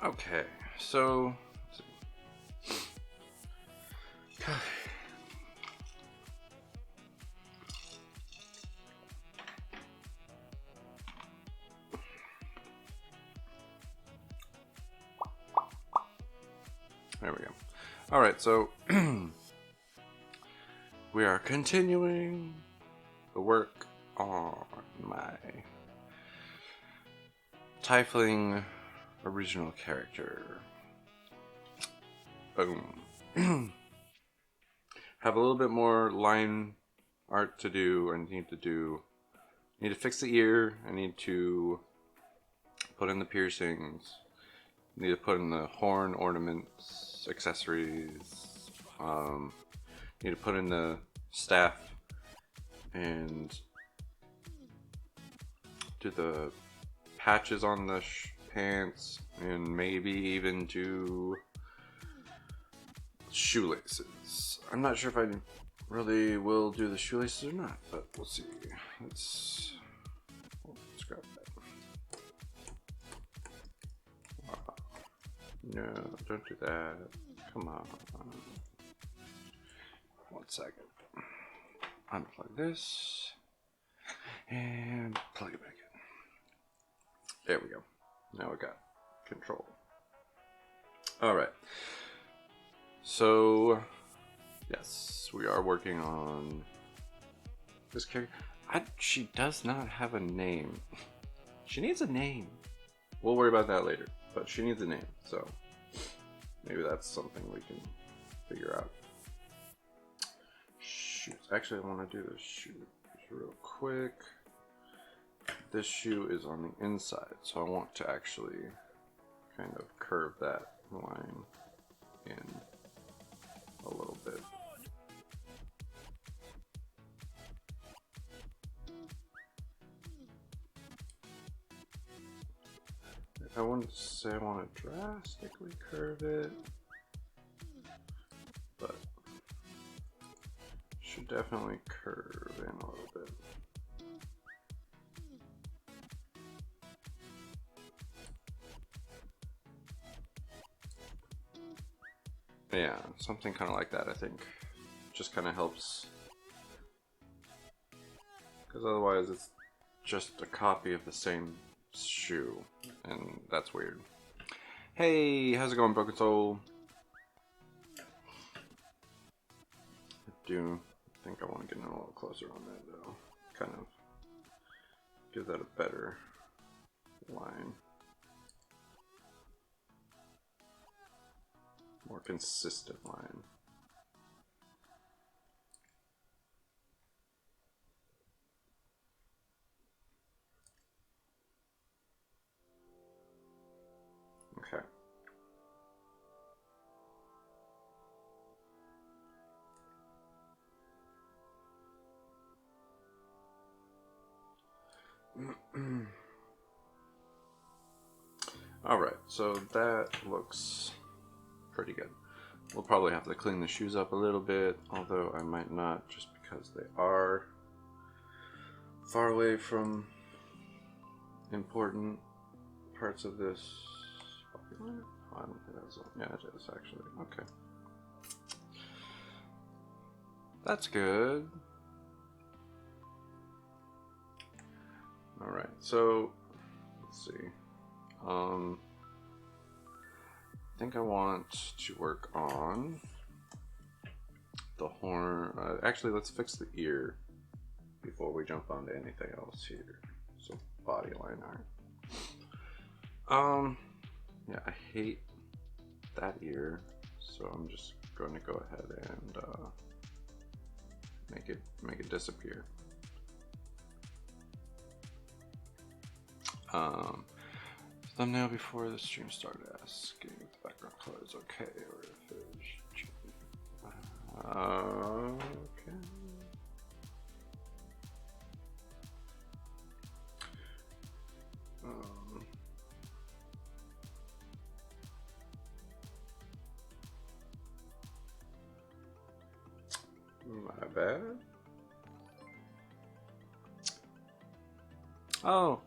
Okay, so there we go. All right, so we are continuing the work on my Tiefling original character. Boom. Have a little bit more line art to do. I need to fix the ear. I need to put in the piercings. I need to put in the horn ornaments, accessories. Need to put in the staff and do the patches on the pants, and maybe even do shoelaces. I'm not sure if I really will do the shoelaces or not, but we'll see. Let's grab that. No, don't do that. Come on. 1 second. Unplug this and plug it back in. There we go. Now we got control. All right. So, yes, we are working on this character. She does not have a name. She needs a name. We'll worry about that later, but she needs a name, so maybe that's something we can figure out. Shoot. Actually, I want to do this shoe real quick. This shoe is on the inside, so I want to actually kind of curve that line in a little bit. I wouldn't say I want to drastically curve it, but should definitely curve in a little bit. Yeah, something kind of like that, I think. Just kind of helps. Because otherwise it's just a copy of the same shoe, and that's weird. Hey, how's it going, Broken Soul? I do think I want to get in a little closer on that, though. Kind of give that a better line. More consistent line. Okay. Alright, so that looks pretty good. We'll probably have to clean the shoes up a little bit, although I might not, just because they are far away from important parts of this. Oh, I don't think that's on. Yeah, it is actually. Okay. That's good. Alright, so let's see. I think I want to work on the horn. Actually, let's fix the ear before we jump onto anything else here. So body line art. Yeah, I hate that ear, so I'm just going to go ahead and make it disappear. Thumbnail before the stream started asking if the background color is okay or if it's okay. My bad. Oh.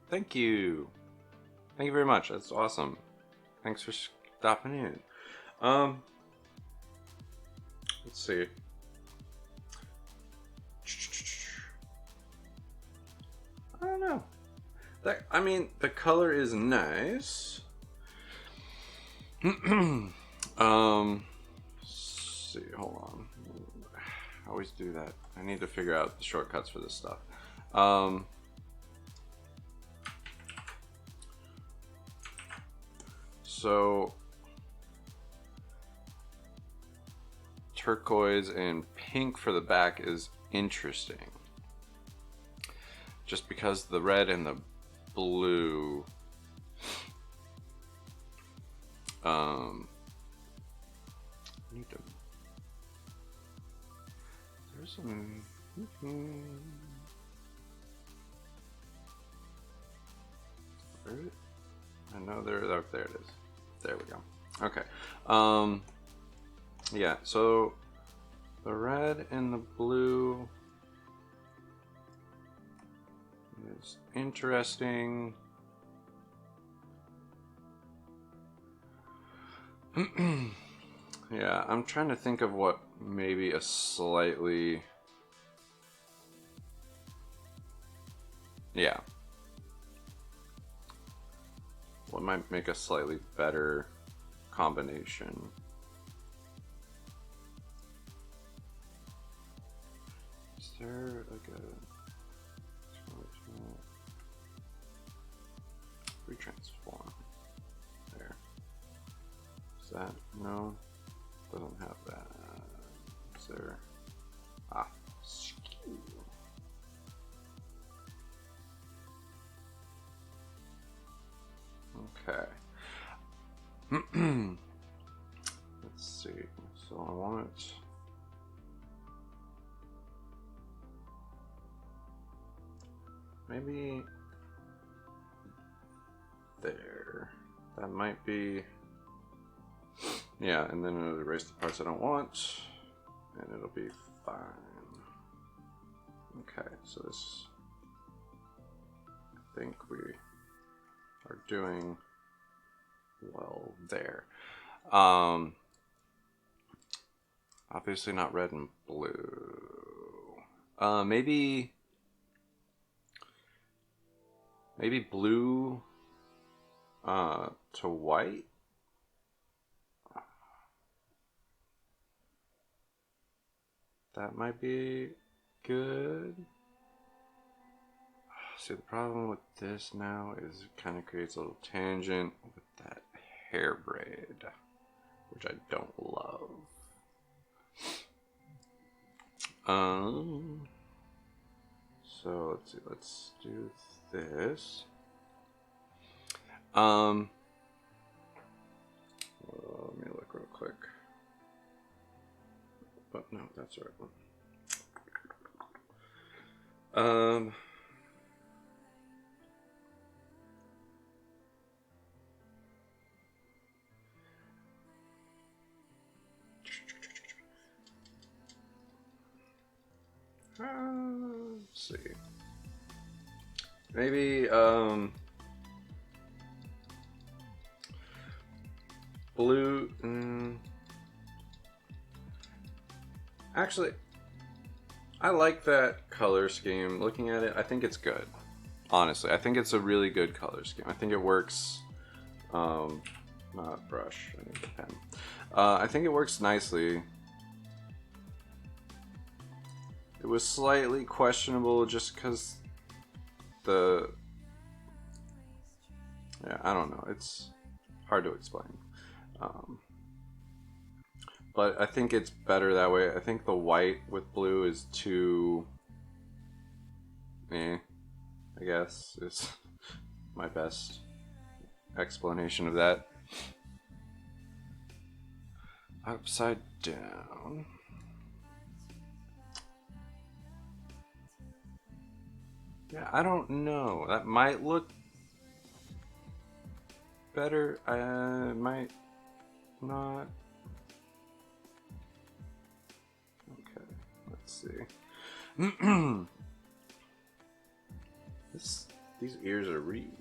Thank you. Thank you very much. That's awesome. Thanks for stopping in. Let's see. I don't know. I mean, the color is nice. Let's see, hold on. I always do that. I need to figure out the shortcuts for this stuff. So turquoise and pink for the back is interesting. Just because the red and the blue need to, there's some I know there it is. There we go. Okay. Yeah, so the red and the blue is interesting. Yeah, I'm trying to think of what maybe a slightly... Yeah. What might make a slightly better combination? Is there like a retransform? There. Is that? No. Doesn't have that. Is there? Ah. Skew. Okay. Let's see. So I want it. Maybe there. That might be. Yeah, and then it'll erase the parts I don't want, and it'll be fine. Okay, so this. I think we are doing well there. Obviously not red and blue. Maybe blue to white. That might be good. See, the problem with this now is it kind of creates a little tangent with that hair braid, which I don't love. So let's see, let's do this. Let me look real quick. But no, that's the right one. Let's see. Maybe blue. Actually, I like that color scheme. Looking at it, I think it's good. Honestly, I think it's a really good color scheme. I think it works. Not brush. I need a pen. I think it works nicely. It was slightly questionable just because yeah, I don't know. It's hard to explain. But I think it's better that way. I think the white with blue is too... I guess is my best explanation of that. Upside down. Yeah, I don't know. That might look better. Might not. Okay, let's see. These ears are really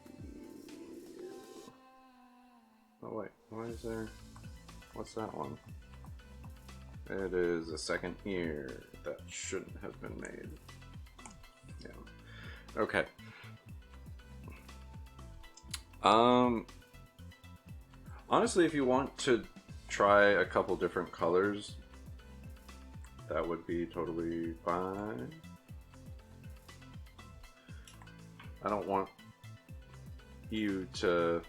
is there? What's that one? It is a second ear that shouldn't have been made. Yeah. Okay. Honestly, if you want to try a couple different colors, that would be totally fine. I don't want you to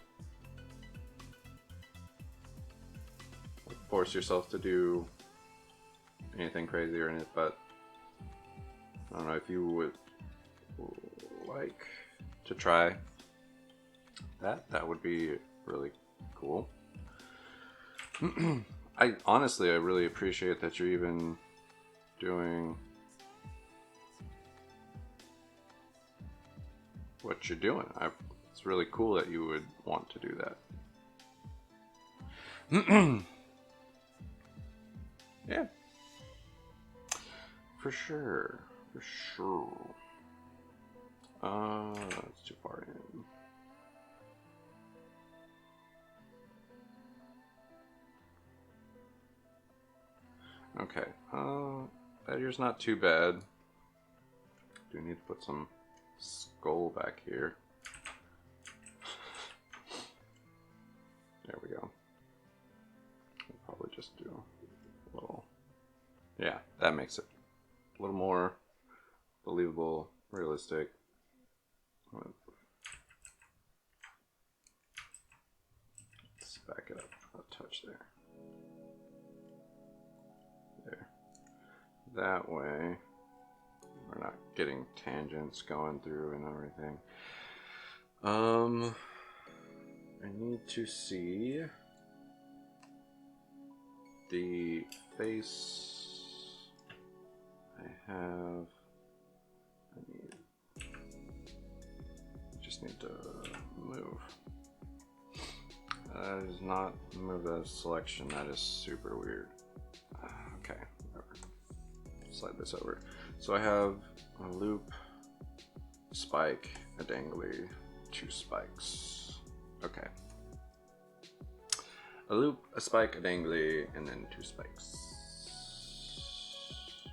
force yourself to do anything crazy or anything, but I don't know if you would like to try that. That would be really cool. I really appreciate that you're even doing what you're doing. It's really cool that you would want to do that. Yeah, for sure, for sure. That's too far in. Okay, that ear's not too bad. Do need to put some skull back here. There we go. I'll probably just do a little. Yeah, that makes it a little more believable, realistic. Let's back it up a touch there. There. That way, we're not getting tangents going through and everything. I need to see the face. I just need to move. That is not move the selection. That is super weird. Okay, whatever. Slide this over. So I have a loop, spike, a dangly, 2 spikes. Okay. A loop, a spike, a dangly, and then 2 spikes.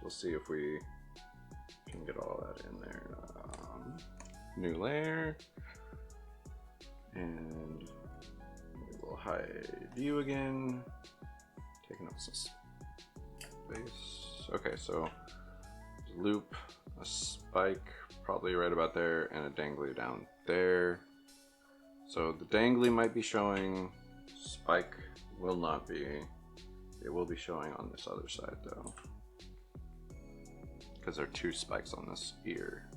We'll see if we can get all that in there. New layer. And we will hide you again. Taking up some space. Okay, so loop, a spike, probably right about there, and a dangly down there. So the dangly might be showing, spike will not be. It will be showing on this other side though, because there are 2 spikes on this ear.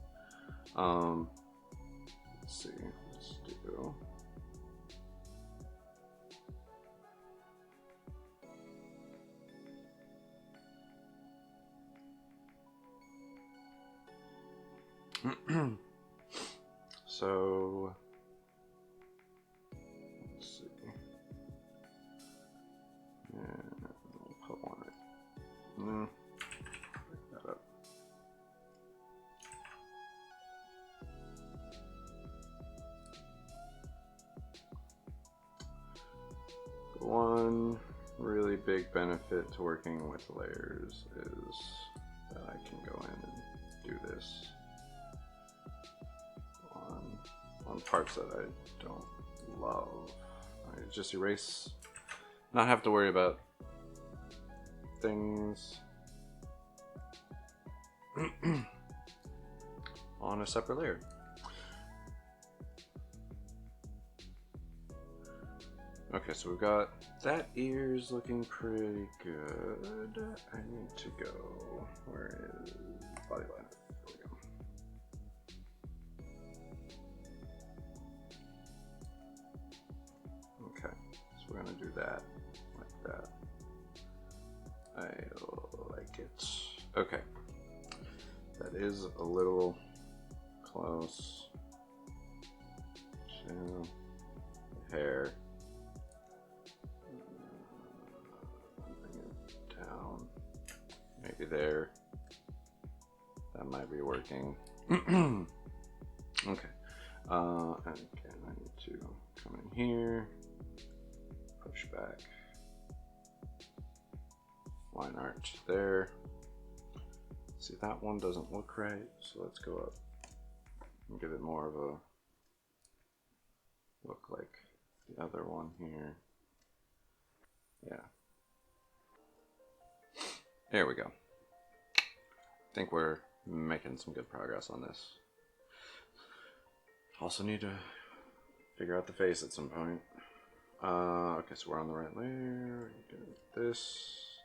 Let's see, let's do. So let's see. And we'll put one right. Pick that up. One really big benefit to working with layers is that I can go in and do this on parts that I don't love. I just erase, not have to worry about things on a separate layer. Okay, so we've got that ear's looking pretty good. I need to go, where is body line? There we go. Okay, so we're gonna do that like that. I like it. Okay, that is a little close to the hair. Bring it down, maybe there. That might be working. Okay, and again, I need to come in here. push back. Line art there. See, that one doesn't look right, so let's go up and give it more of a look like the other one here. Yeah. There we go. I think we're making some good progress on this. Also need to figure out the face at some point. Okay, so we're on the right layer. Get this.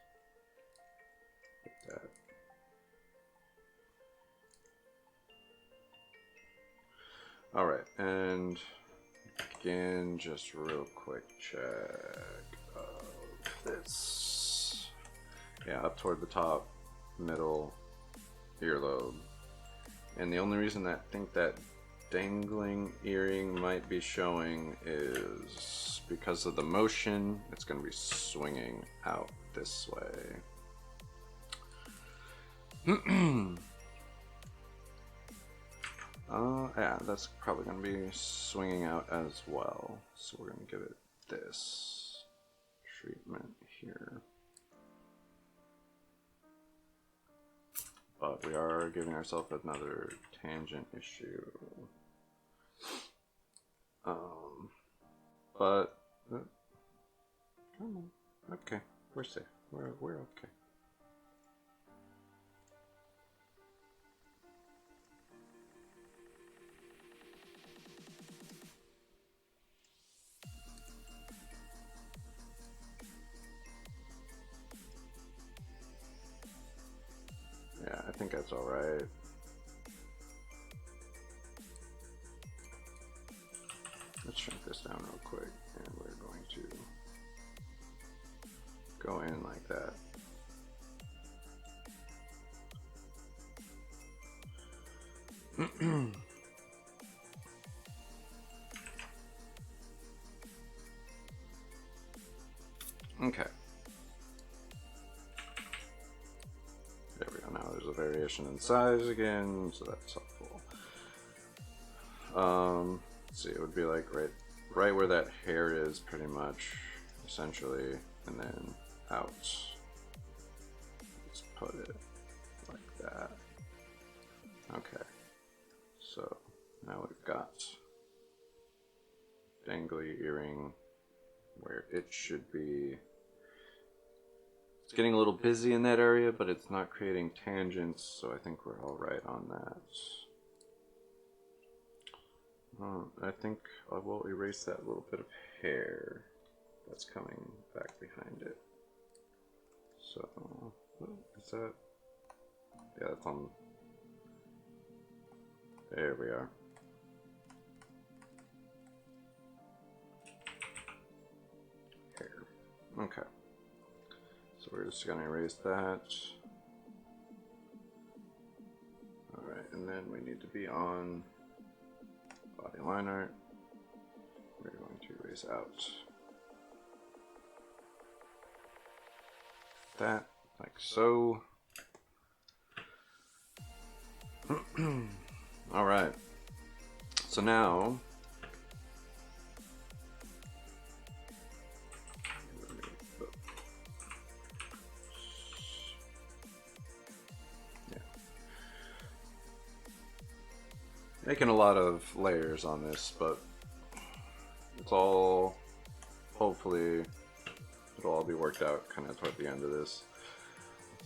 Get that. Alright, and again, just real quick check of this. Yeah, up toward the top, middle, earlobe. And the only reason I think that dangling earring might be showing is because of the motion. It's going to be swinging out this way. Yeah, that's probably going to be swinging out as well. So we're going to give it this treatment here. But we are giving ourselves another tangent issue. But come on. Okay, we're safe. We're okay. Yeah, I think that's all right. Let's shrink this down real quick, and we're going to go in like that. Okay. There we go. Now there's a variation in size again, so that's helpful. Let's see, it would be like right where that hair is, pretty much, essentially, and then out. Let's put it like that. Okay. So now we've got dangly earring where it should be. It's getting a little busy in that area, but it's not creating tangents, so I think we're all right on that. I think I will erase that little bit of hair that's coming back behind it. So, is that? Yeah, that's on. There we are. Hair. Okay. So we're just going to erase that. Alright, and then we need to be on body line art. We're going to erase out that, like so. Alright, so now making a lot of layers on this, but it's all, hopefully, it'll all be worked out kind of toward the end of this.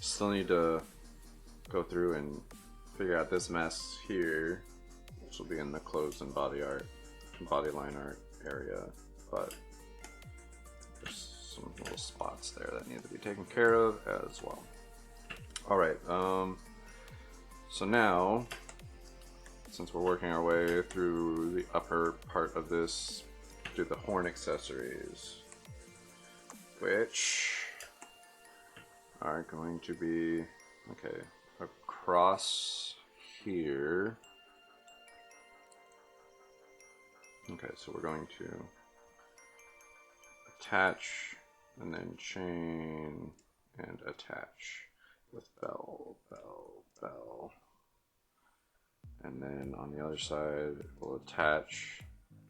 Still need to go through and figure out this mess here, which will be in the clothes and body line art area, but there's some little spots there that need to be taken care of as well. Alright, so now, since we're working our way through the upper part of this, do the horn accessories, which are going to be, okay, across here. Okay, so we're going to attach and then chain and attach with bell, bell, bell. And then on the other side, we'll attach,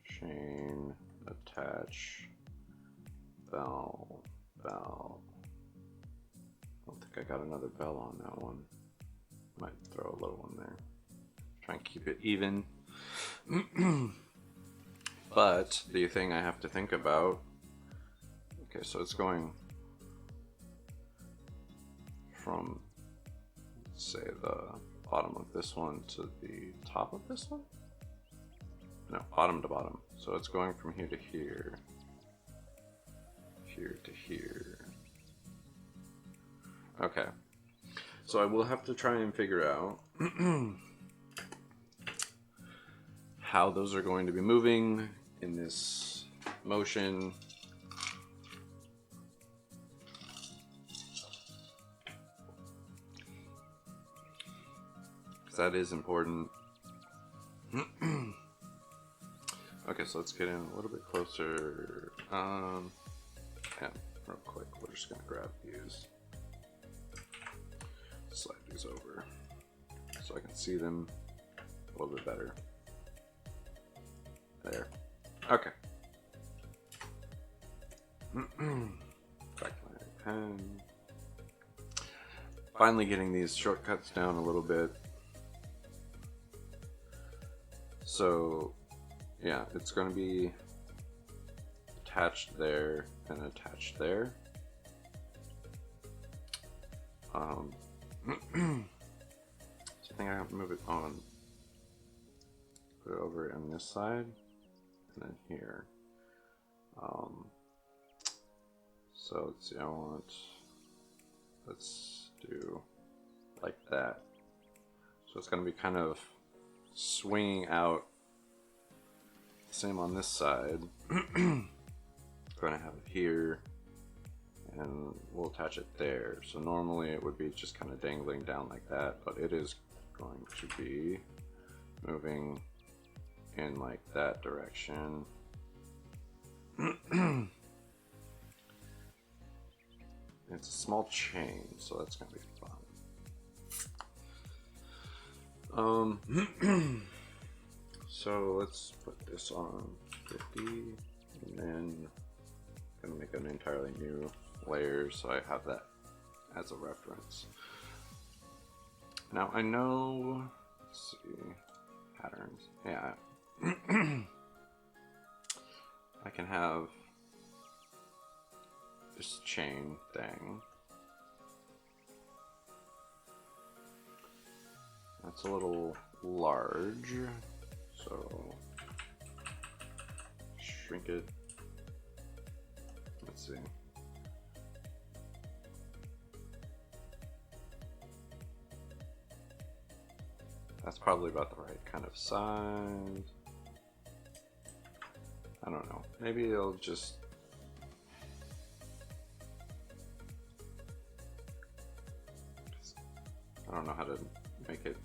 chain, attach, bell, bell. I don't think I got another bell on that one. Might throw a little one there. Try and keep it even. But the thing I have to think about, okay, so it's going from, say, the bottom of this one to the top of this one? No, bottom to bottom. So it's going from here to here, here to here. Okay, so I will have to try and figure out how those are going to be moving in this motion. Because that is important. Okay, so let's get in a little bit closer. Yeah, real quick, we're just gonna grab these. Slide these over so I can see them a little bit better. There. Okay. Back to my pen. Finally getting these shortcuts down a little bit. So, yeah, it's going to be attached there and attached there. So I think I have to move it on. Put it over on this side, and then here. So let's see, let's do like that. So it's going to be kind of swinging out. Same on this side. Going to have it here, and we'll attach it there. So normally it would be just kind of dangling down like that, but it is going to be moving in like that direction. It's a small chain, so that's gonna be fun. So let's put this on 50, and then I'm gonna make an entirely new layer so I have that as a reference. Now I know, let's see, patterns. Yeah, I can have this chain thing. That's a little large, so shrink it. Let's see. That's probably about the right kind of size. I don't know. Maybe it'll just... I don't know how to make it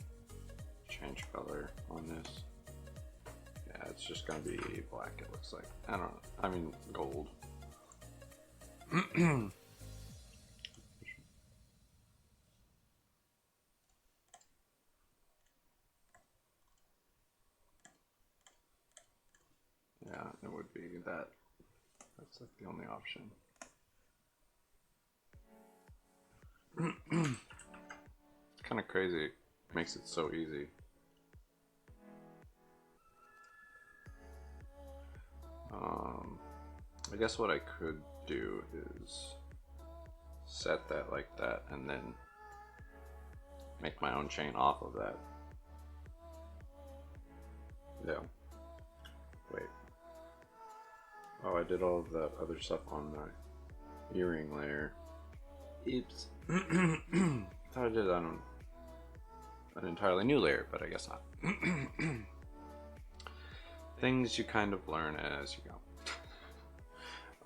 change color on this. Yeah, it's just gonna be black, it looks like. I don't know. I mean, gold. Yeah, it would be that. That's like the only option. Kind of crazy. Makes it so easy. I guess what I could do is set that like that and then make my own chain off of that. Yeah. Wait. Oh, I did all of that other stuff on my earring layer. Oops. Thought I did that on an entirely new layer, but I guess not. Things you kind of learn as you go.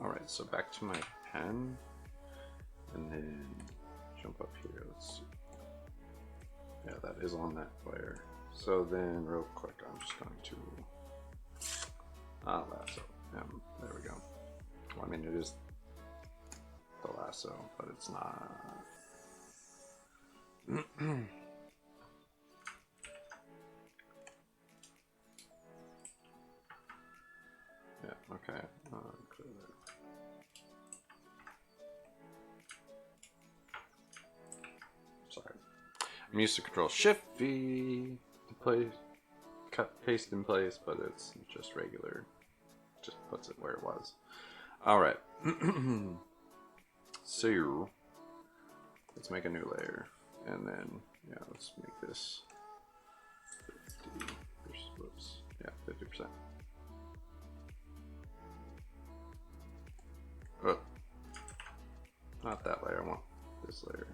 Alright, so back to my pen, and then jump up here. Let's see. Yeah, that is on that layer. So then, real quick, I'm just going to lasso. There we go. Well, I mean, it is the lasso, but it's not. Yeah, okay. Clear that. I'm used to control Shift V to place, cut, paste in place, but it's just regular. Just puts it where it was. Alright. So, let's make a new layer. And then, yeah, let's make this 50%. Whoops. Yeah, 50%. Oh. Not that layer, I want this layer.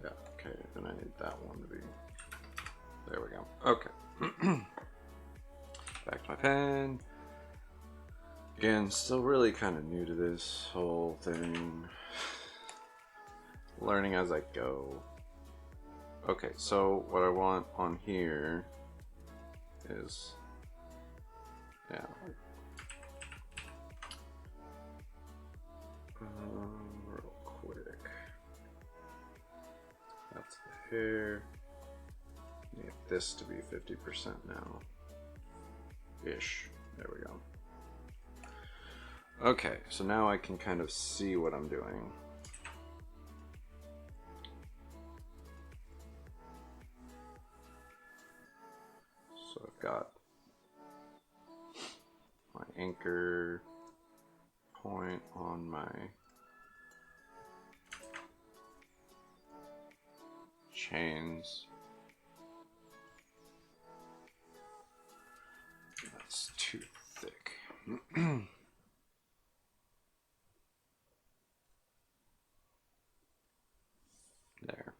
Yeah, okay, then I need that one to be, there we go. Okay. Back to my pen. Again, still really kind of new to this whole thing. Learning as I go. Okay, so what I want on here is, yeah, real quick. That's the hair. Need this to be 50% now. Ish. There we go. Okay, so now I can kind of see what I'm doing. So I've got my anchor point on my chains. That's too thick. There.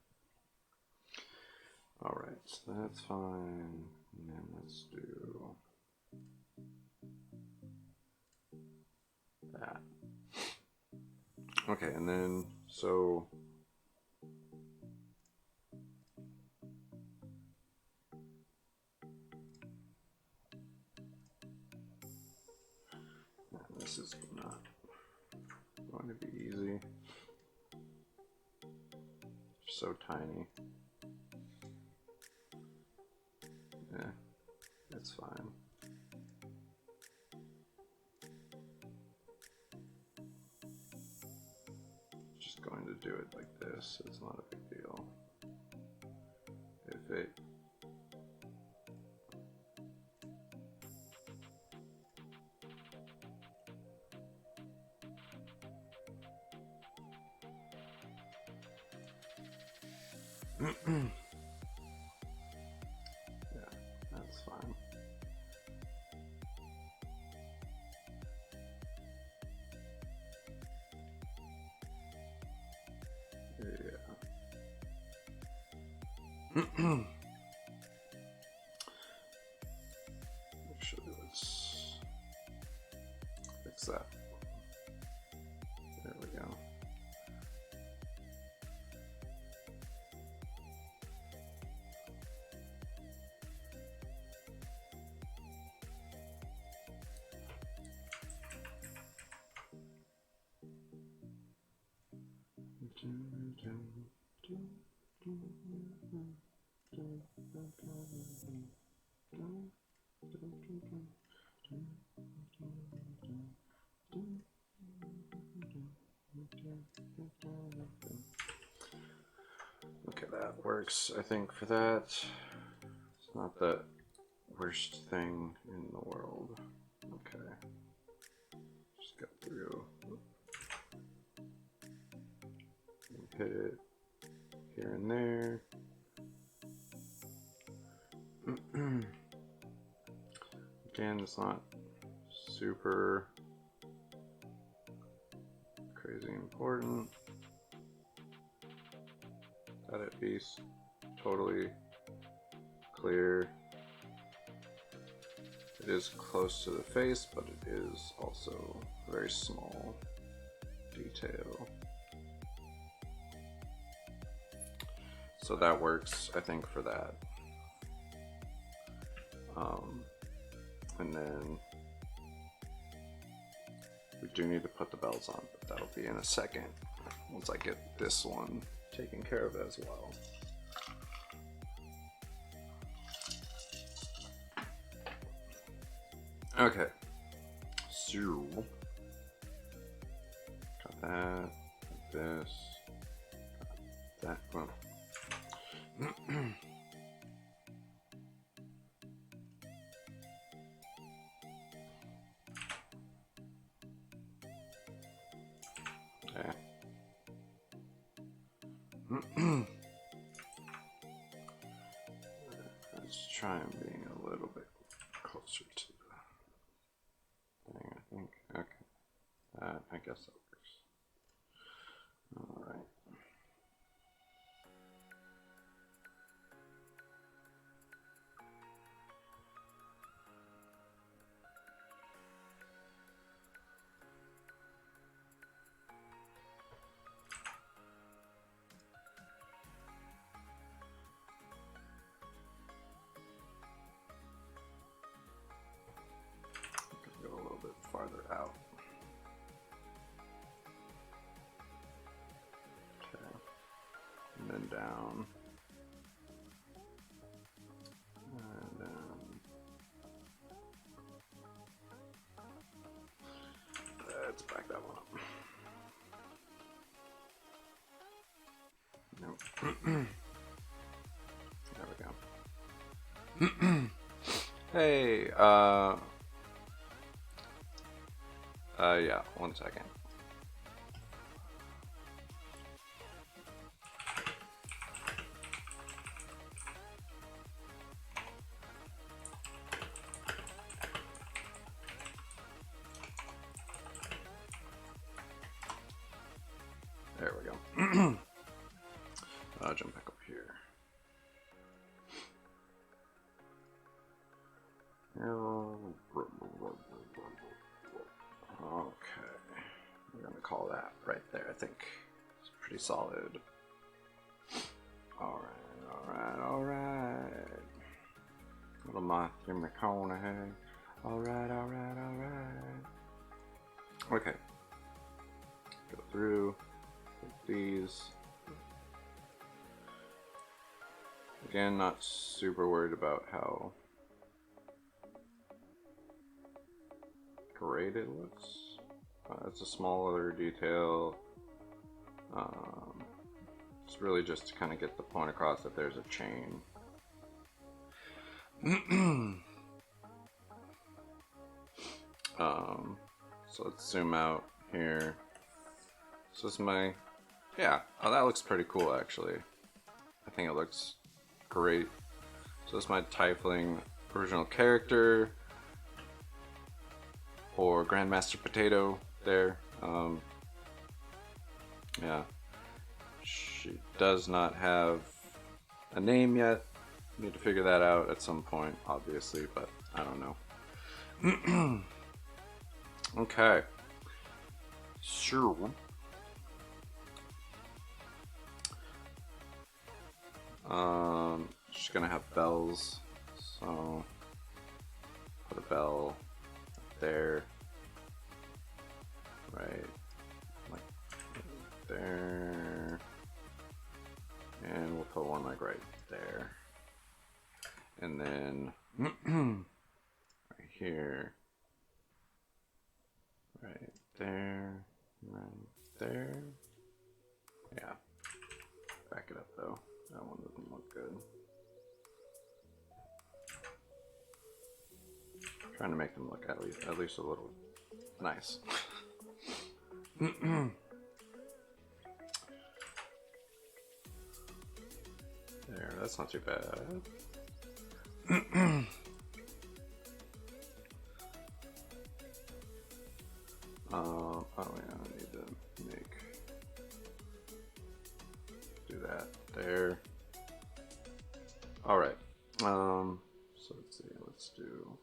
Alright, so that's fine. And then let's do that. Okay, and then so this is not going to be easy. So tiny. Yeah, that's fine. Just going to do it like this. It's not a big deal. If it yeah, that's fine. Yeah. Actually, let's fix that. There we go. Okay, that works, I think, for that. It's not the worst thing in the world. Okay. Just go through. Hit it here and there. Again, it's not super crazy important. Let it be totally clear. It is close to the face, but it is also a very small detail. So that works, I think, for that. And then we do need to put the bells on, but that'll be in a second once I get this one taken care of as well. Okay. So got that. Got this. Got that. Well. Okay. Let's try and being a little bit closer to the thing, I think. Okay. I guess that works. Alright. Go a little bit farther out. Okay. And then down. And then let's back that one up. Nope. There we go. Hey, yeah, 1 second. There we go. I'll jump back up here. Okay, we're gonna call that right there. I think it's pretty solid. Alright. Little Matthew McConaughey. Alright. Okay. Go through. Take these. Again, not super worried about how great it looks. It's a smaller detail. It's really just to kind of get the point across that there's a chain. So let's zoom out here. So this is my, yeah, oh, that looks pretty cool actually. I think it looks great. So this is my Tiefling original character, or Grandmaster Potato there. Yeah, she does not have a name yet. Need to figure that out at some point, obviously, but I don't know. Okay. Sure. She's gonna have bells, so put a bell there, right, like there, and we'll put one like right there, and then right here, right there, right there. Yeah, back it up though. That one doesn't look good. Trying to make them look at least a little nice. There, that's not too bad. Oh yeah, I need to do that there. All right. So let's see. Let's do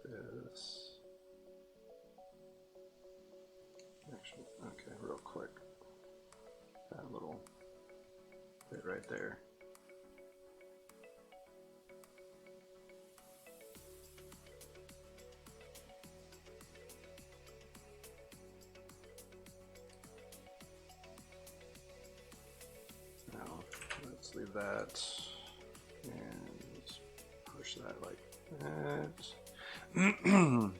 this. Actually, okay, real quick. That little bit right there. Now, let's leave that and let's push that like that. Nah.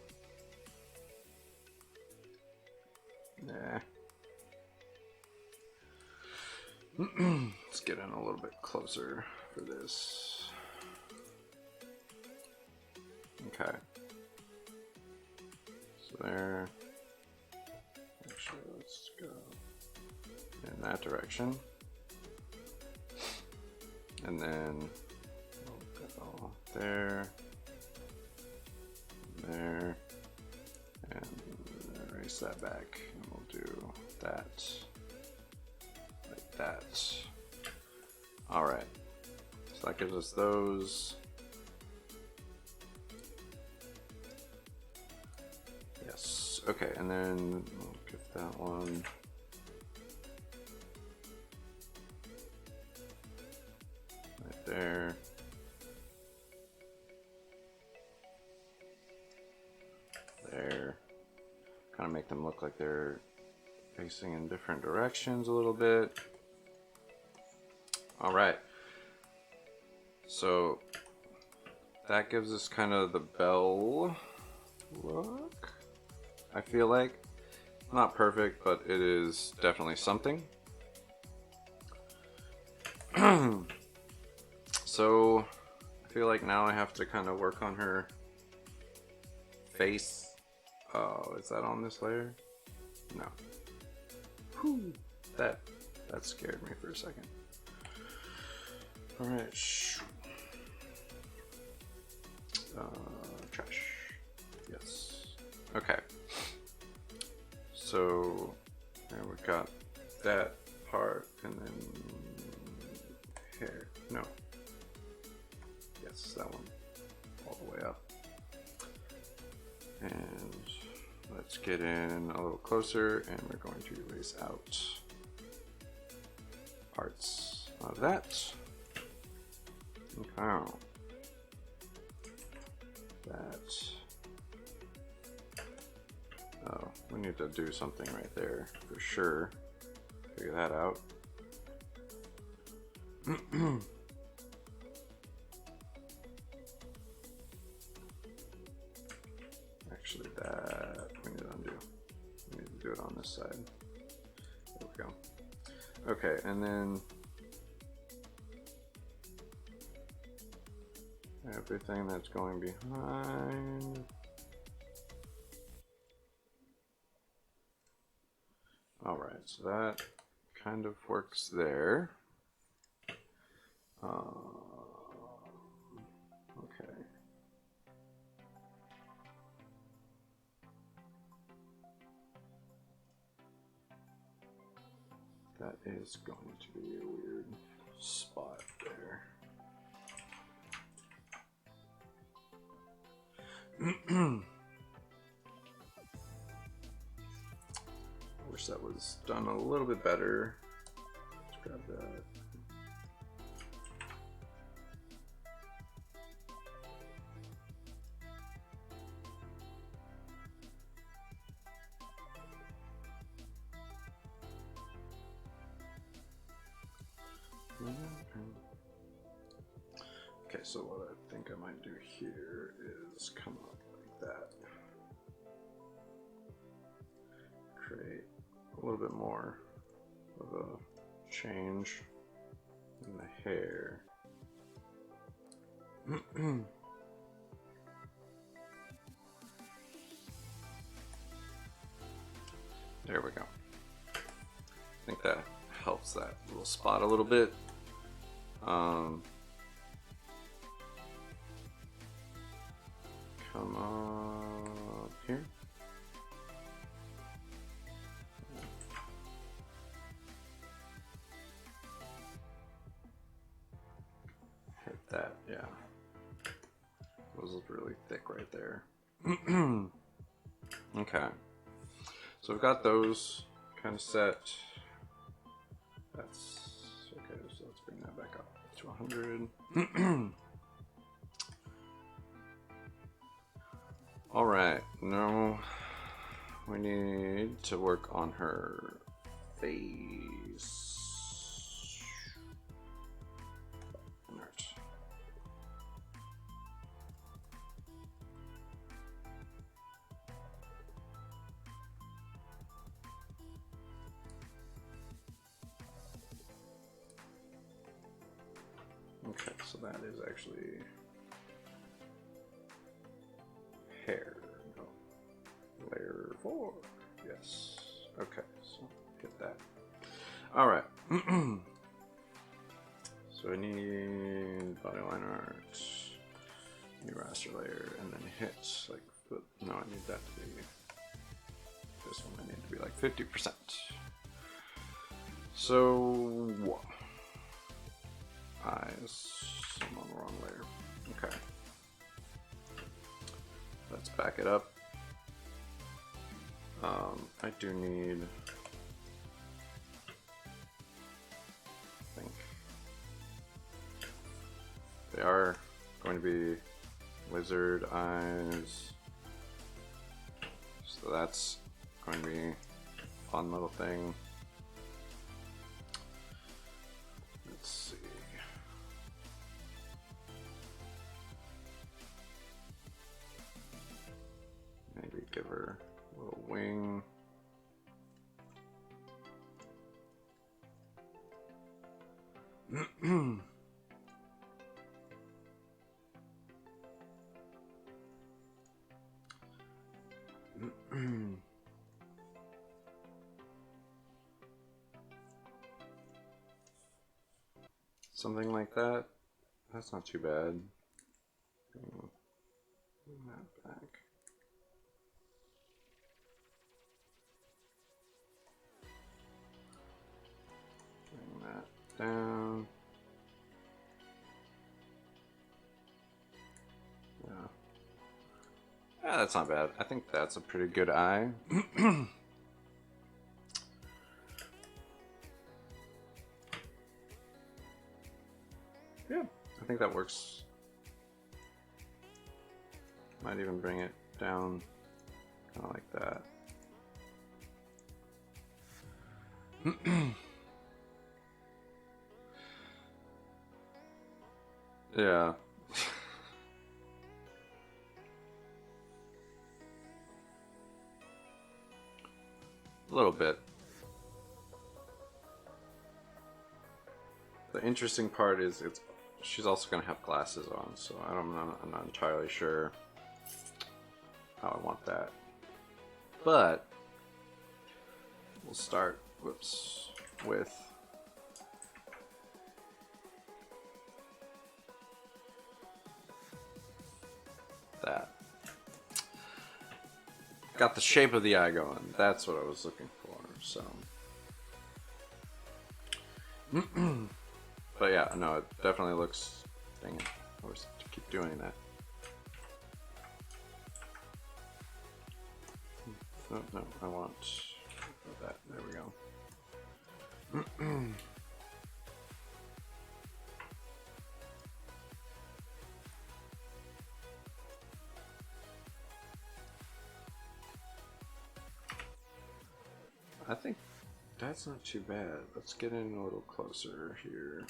Let's get in a little bit closer for this. Okay. So there. Actually, let's go in that direction. And then we'll go there, there, and erase that back. And we'll do that, like that. All right. So that gives us those. Yes. Okay, and then we'll give that one. Right there. There. Kind of make them look like they're facing in different directions a little bit. All right. So that gives us kind of the bell look. I feel like not perfect, but it is definitely something. So I feel like now I have to kind of work on her face. Oh, is that on this layer? No. Whew. That scared me for a second. All right. Trash. Yes. Okay. So there we got that part, and then hair. No. Yes, that one. All the way up. And let's get in a little closer, and we're going to erase out parts of that. Okay. That. Oh, we need to do something right there for sure. Figure that out. Actually, that we need to undo. We need to do it on this side. There we go. Okay, and then everything that's going behind. All right, so that kind of works there. Okay. That is going to be a weird spot there. I wish that was done a little bit better. Let's grab that. Okay, so what I think I might do here is come up like that. Create a little bit more of a change in the hair. There we go. I think that helps that little spot a little bit. Come up here. Hit that, yeah. Those look really thick right there. Okay. So we've got those kind of set. That's okay, so let's bring that back up to 100. All right, now we need to work on her face. So that is actually hair. No. Layer 4. Yes. Okay, so hit that. Alright. So I need body line art, new raster layer, and then hit like, no, I need that to be, this one I need to be like 50%. So, eyes, I'm on the wrong layer. Okay. Let's back it up. I do need, I think, they are going to be lizard eyes, so that's going to be a fun little thing. Let's see. Maybe give her a little wing. Something like that. That's not too bad. Bring that back. Bring that down. Yeah. Yeah, that's not bad. I think that's a pretty good eye. Yeah, I think that works. Might even bring it down kind of like that. Yeah. A little bit. The interesting part is she's also going to have glasses on, so I'm not entirely sure how I want that. But we'll start, with that. Got the shape of the eye going. That's what I was looking for, so. But yeah, no, it definitely looks, dang it, I always have to keep doing that. No, no, I want that, there we go. I think that's not too bad. Let's get in a little closer here.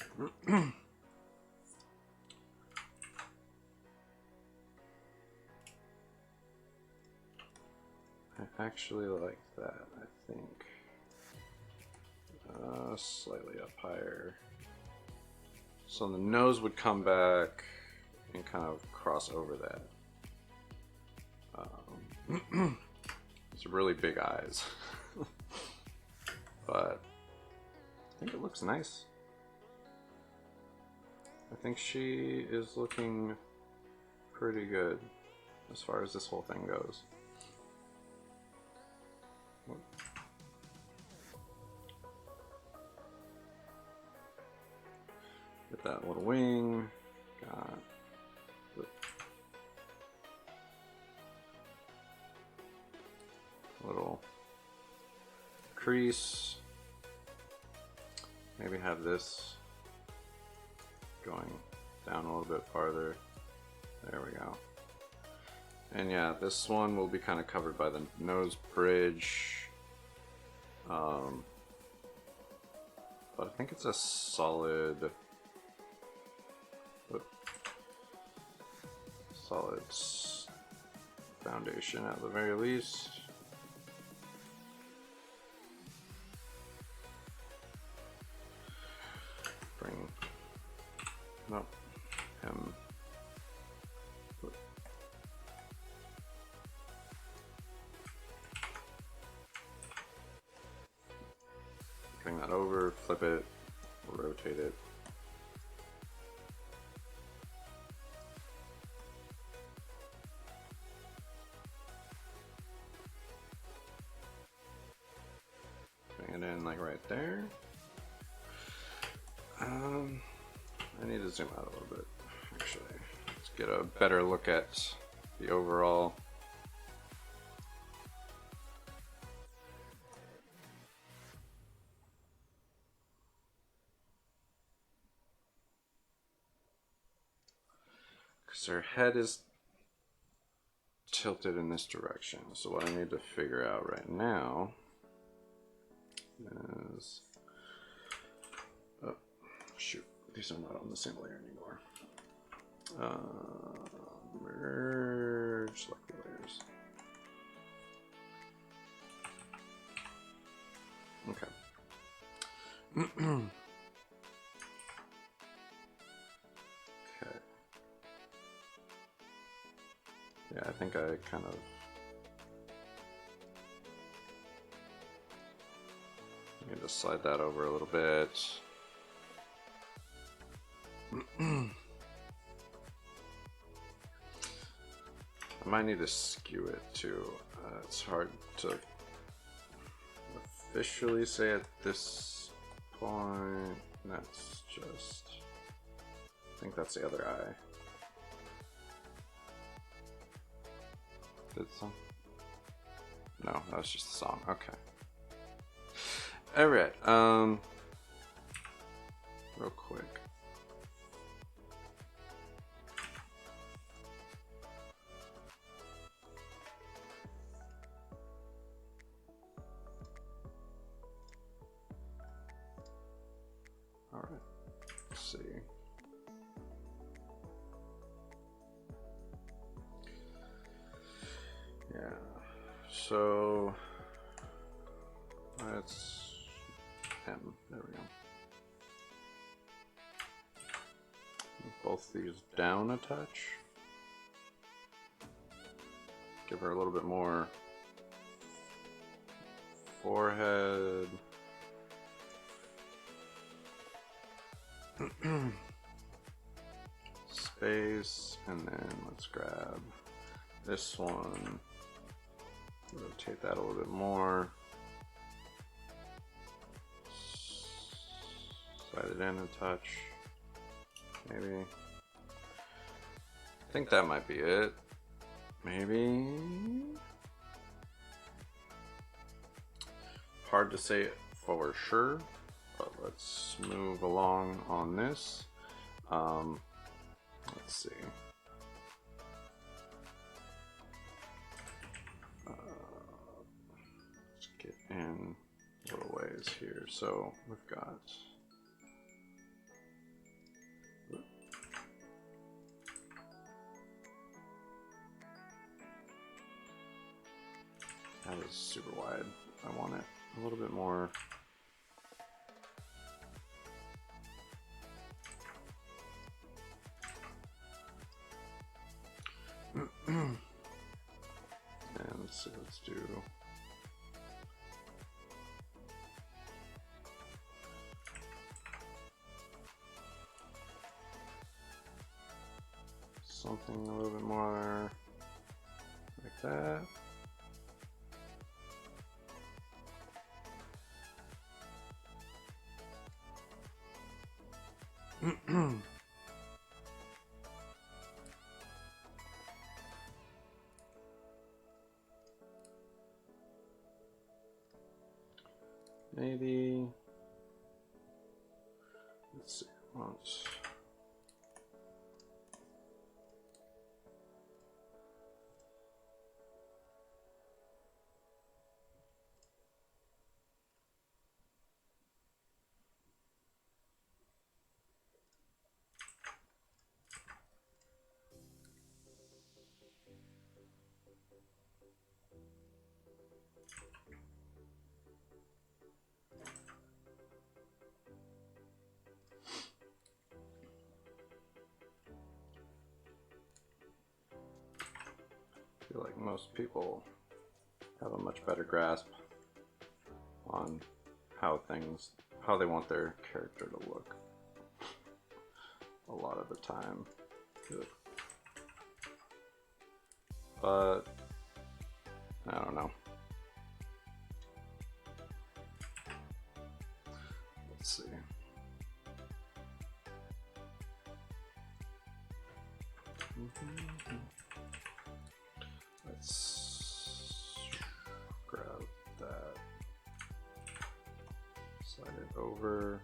I actually like that, I think. Slightly up higher. So the nose would come back and kind of cross over that. It's really big eyes. But I think it looks nice. I think she is looking pretty good as far as this whole thing goes. Get that little wing. Got the little crease. Maybe have this going down a little bit farther. There we go. And yeah, this one will be kind of covered by the nose bridge. But I think it's a solid foundation at the very least. Nope. bring that over, flip it, rotate it. Bring it in like right there. I need to zoom out a little bit, actually. Let's get a better look at the overall. Because her head is tilted in this direction. So what I need to figure out right now is, oh shoot, these are not on the same layer anymore. Merge select the layers. Okay. Okay. Yeah, I think I kind of need to slide that over a little bit. I might need to skew it too. It's hard to officially say at this point. That's just, I think that's the other eye. Did some? No, that was just the song. Okay. Alright, real quick. Alright, let's see. Yeah, so let's M. There we go. Move both these down a touch. Give her a little bit more forehead. Space, and then let's grab this one. Rotate that a little bit more. Slide it in a touch. Maybe. I think that might be it. Maybe. Hard to say for sure, but let's move along on this. Let's see. Let's get in little ways here. So we've got. That is super wide. I want it a little bit more. And let's see, let's do something a little bit more like that. Maybe, let's see, once. I feel like most people have a much better grasp on how things how they want their character to look a lot of the time. But I don't know. Let's see. Let's grab that, slide it over.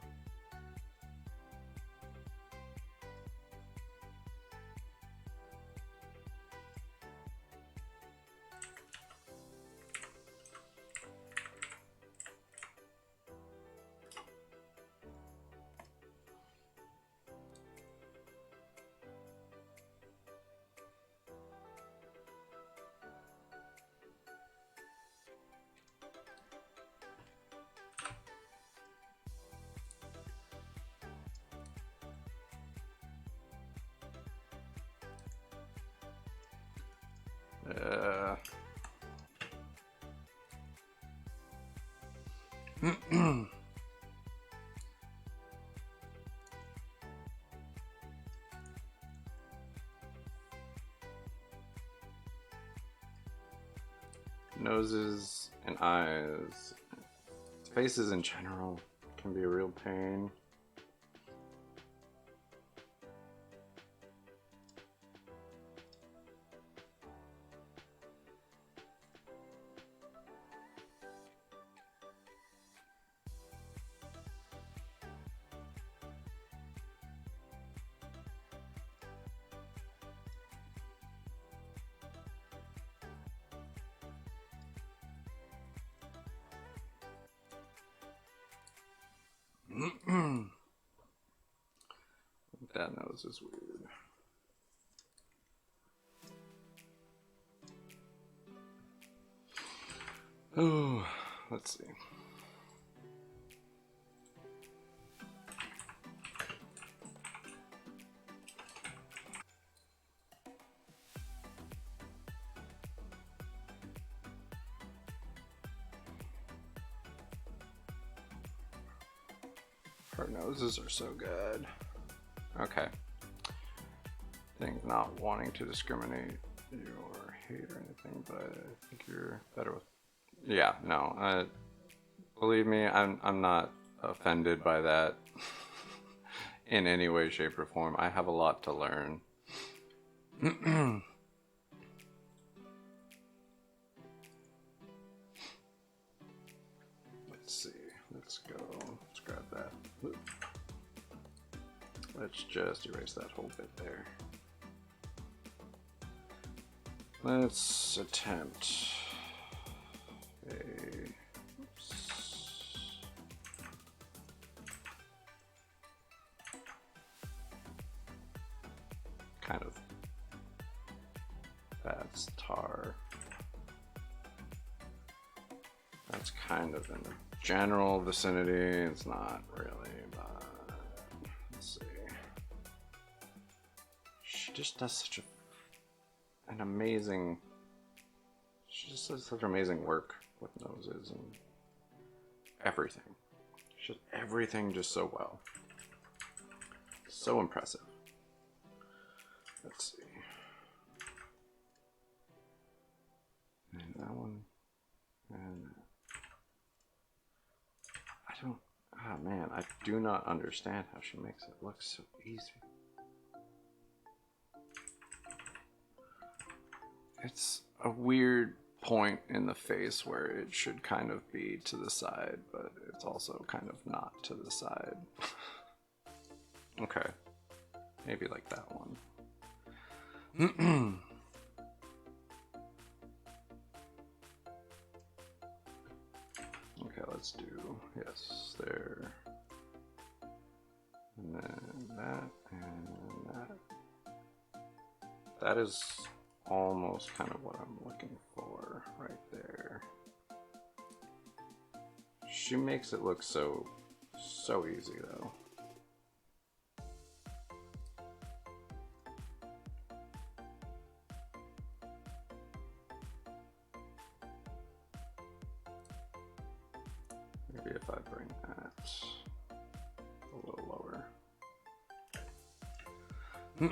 Noses and eyes, faces in general can be a real pain. That nose is weird. Oh, let's see. Her noses are so good. Okay. I think not wanting to discriminate you or hate or anything, but I think you're better with. Yeah, no. Believe me, I'm not offended by that in any way, shape, or form. I have a lot to learn. Let's see. Let's go. Let's grab that. Oop. Let's just erase that whole bit there. Let's attempt a. Oops. Kind of. That's tar. That's kind of in the general vicinity. It's not really, but let's see. She just does such an amazing. She just does such amazing work with noses and everything. She does everything just so well. So impressive. Let's see. And that one. And I don't. Ah, man, I do not understand how she makes it look so easy. It's a weird point in the face where it should kind of be to the side, but it's also kind of not to the side. Okay. Maybe like that one. Okay, let's do, yes, there. And then that, and that. That is almost kind of what I'm looking for right there. She makes it look so easy though. There maybe if I bring that a little lower. I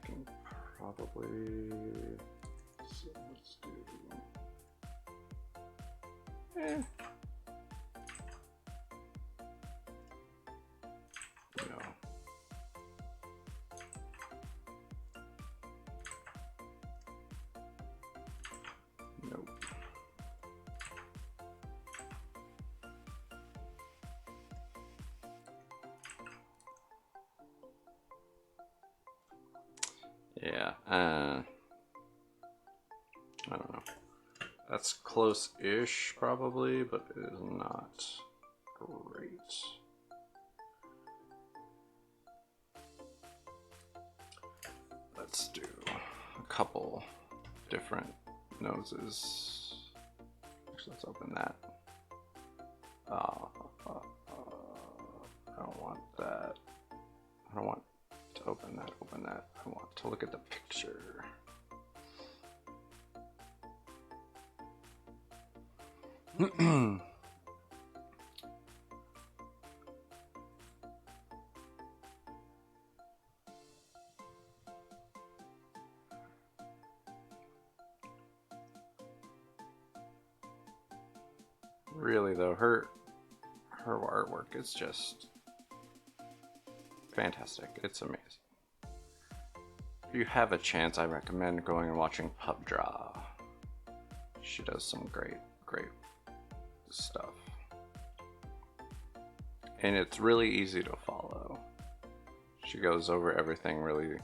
can probably, so let's do, no. Nope. Yeah, I don't know. That's close-ish, probably, but it is not great. Let's do a couple different noses. Actually, let's open that. I don't want that. I don't want to open that. Open that. I want to look at the picture. Really though, her artwork is just fantastic. It's amazing. If you have a chance, I recommend going and watching Pub Draw. She does some great stuff. And it's really easy to follow. She goes over everything really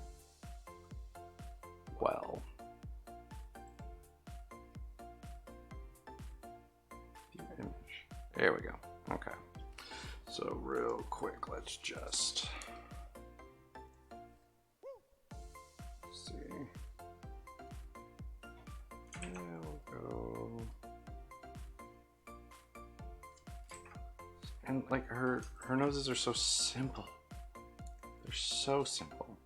well. There we go. Okay. So real quick, let's just see. There we go. And like her noses are so simple. They're so simple.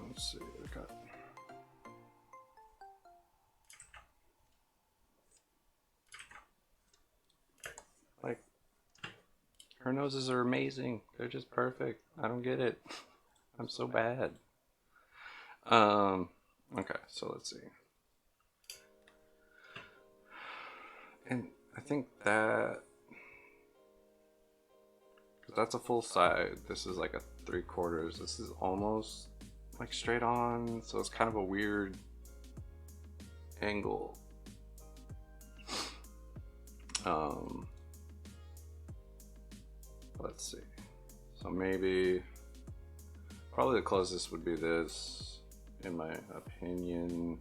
Let's see what I got. Like, her noses are amazing. They're just perfect. I don't get it. I'm so bad. Okay, so let's see. And I think that, that's a full side. This is like a 3/4. This is almost like straight on, so it's kind of a weird angle. Let's see. So maybe, probably the closest would be this, in my opinion.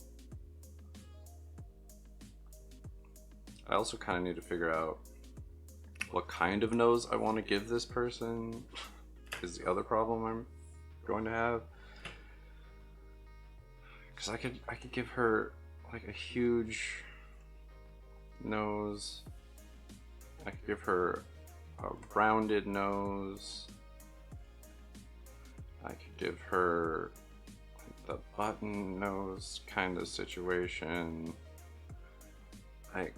I also kind of need to figure out what kind of nose I want to give this person, is the other problem I'm going to have. Because I could give her like a huge nose. I could give her a rounded nose. I could give her the button nose kind of situation. I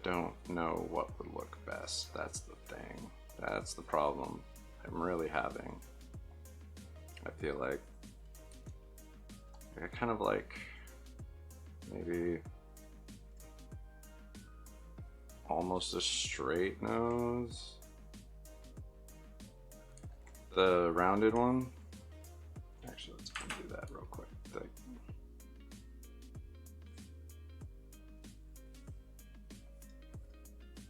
don't know what would look best. That's the thing. That's the problem I'm really having. I feel like I kind of like maybe almost a straight nose. The rounded one. Actually, let's undo that real quick.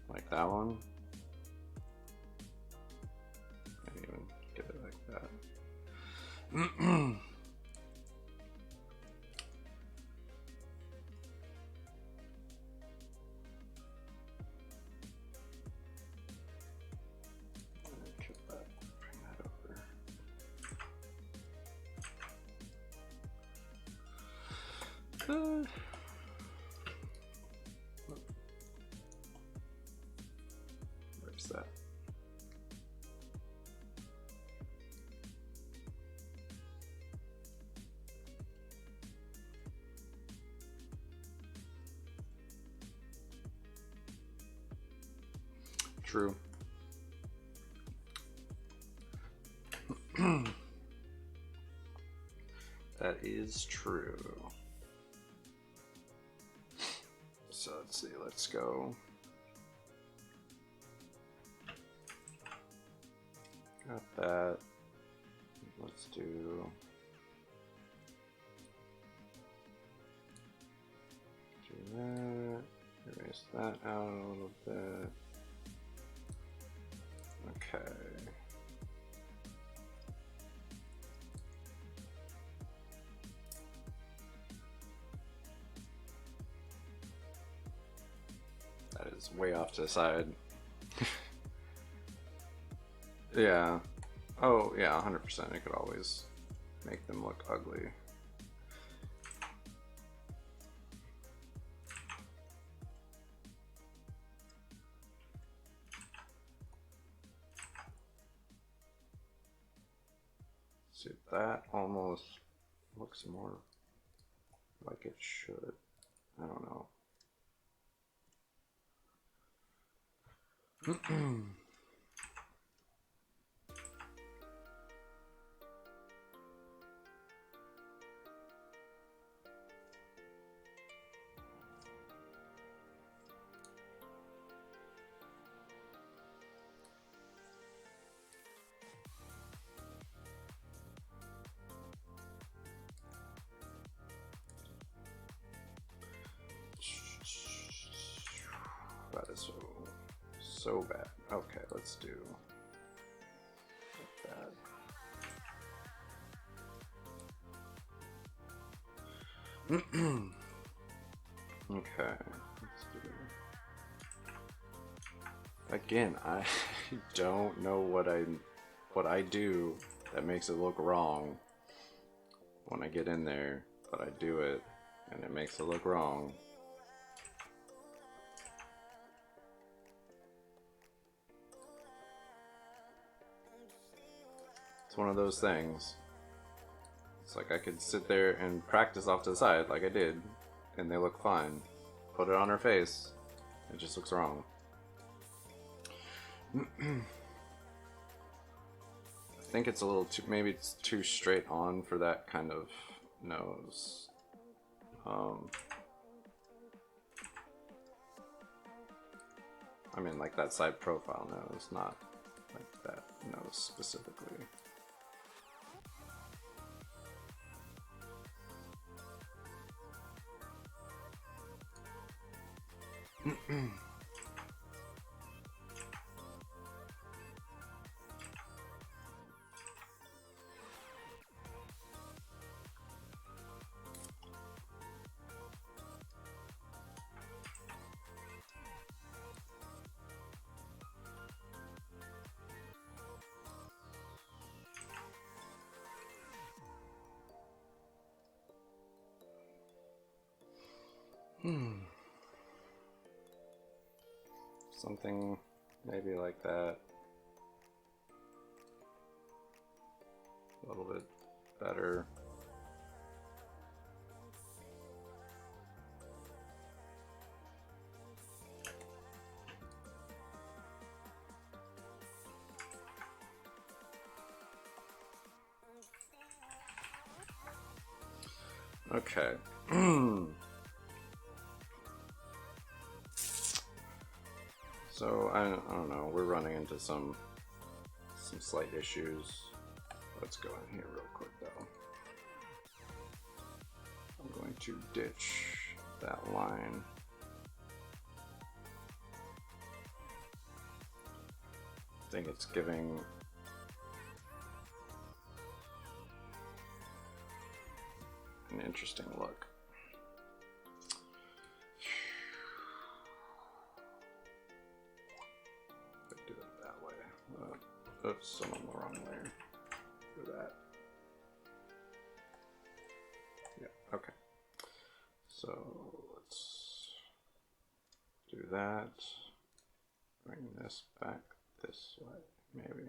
Like that one. Maybe even get it like that. Bring that over. Where's that? true. That is true. So let's see, let's go. Got that. Let's do that. Erase that out a little bit. Okay. That is way off to the side. Yeah. Oh, yeah, 100%. It could always make them look ugly. See, that almost looks more like it should. I don't know. That is so bad. Okay, let's do that. Okay, let's do. Again, I don't know what I do that makes it look wrong when I get in there, but I do it and it makes it look wrong. It's one of those things. It's like I could sit there and practice off to the side like I did, and they look fine. Put it on her face, it just looks wrong. I think it's a little too, maybe it's too straight on for that kind of nose. I mean, like that side profile nose, not like that nose specifically. Something maybe like that. A little bit better. Okay. So I don't know, we're running into some slight issues. Let's go in here real quick though. I'm going to ditch that line. I think it's giving an interesting look. Do it that way. Oops, I'm on the wrong layer for that. Yeah, okay. So let's do that. Bring this back this way, maybe.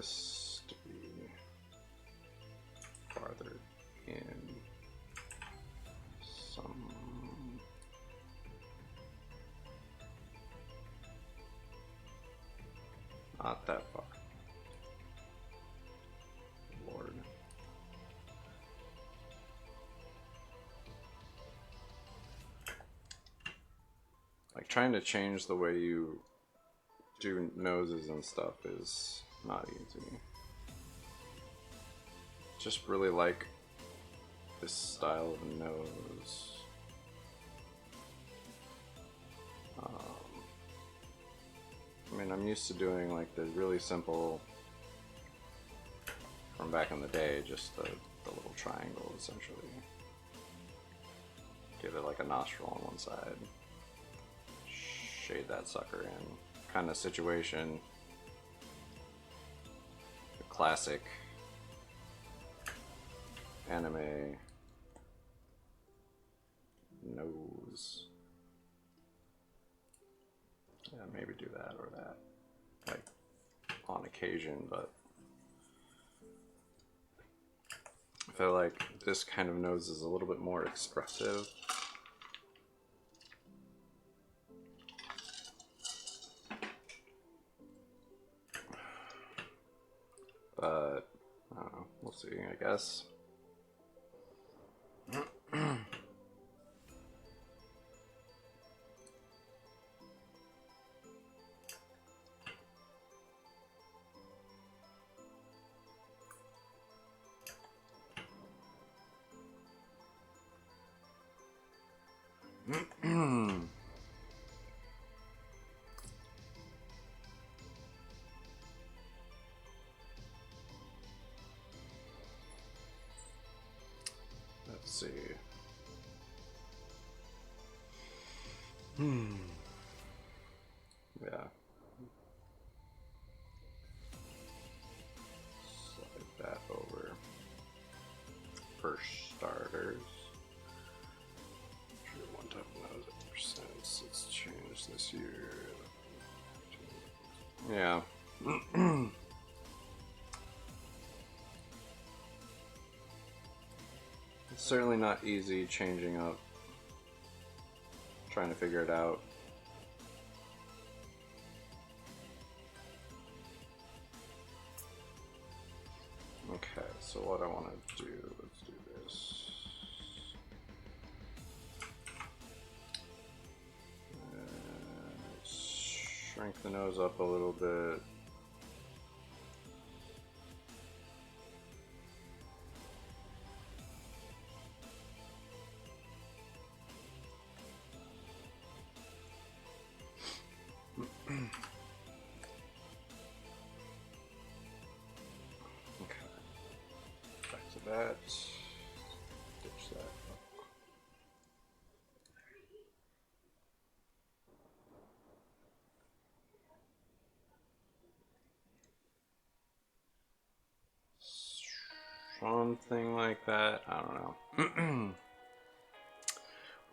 this to be farther in some. Not that far. Lord. Like trying to change the way you do noses and stuff is not easy. Just really like this style of nose. I mean, I'm used to doing like the really simple, from back in the day, just the little triangle essentially. Give it like a nostril on one side. Shade that sucker in. Kind of situation. The classic anime nose. Yeah, maybe do that or that, like on occasion, but I feel like this kind of nose is a little bit more expressive. But I don't know, we'll see, I guess. Let's see. Yeah. Slide that over. For starters. One type of nose at percents. It's changed this year. Yeah. It's certainly not easy changing up, trying to figure it out. Okay, so what I want to do, let's do this. Shrink the nose up a little bit. That, ditch that. Something like that. I don't know.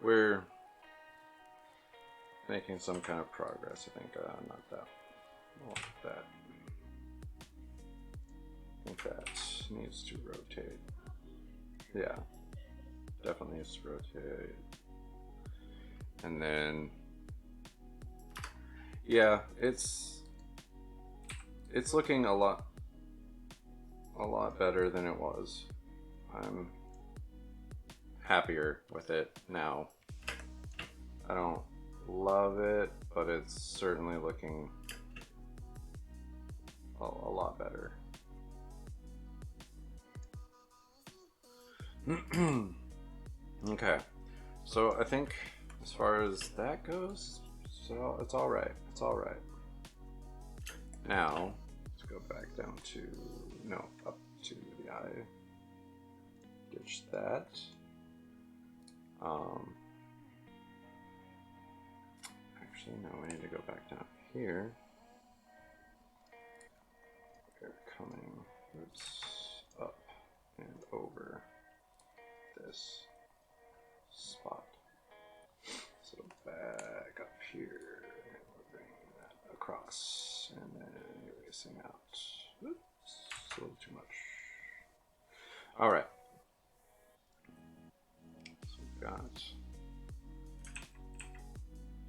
We're making some kind of progress. I think not that. Not that. I think that needs to rotate. Yeah, definitely needs to rotate. And then, yeah, it's looking a lot better than it was. I'm happier with it now. I don't love it, but it's certainly looking a lot better. Okay, so I think as far as that goes, so it's all right. It's all right. Now let's go back down to up to the eye. Ditch that. Actually, no, we need to go back down here. We're coming. Oops, up and over this spot. So back up here, and we're bringing that across, and then erasing out. Oops. Just a little too much. All right. So we've got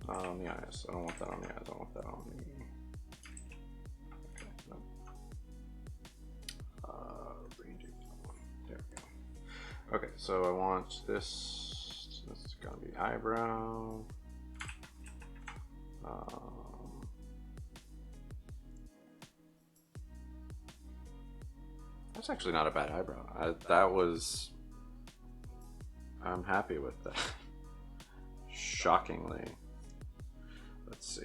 on the eyes. I don't want that on the eyes. I want that on the. Okay. No. Ranging one. There we go. Okay. So I want this. This is gonna be eyebrow. That's actually not a bad eyebrow. I'm happy with that. Shockingly. Let's see.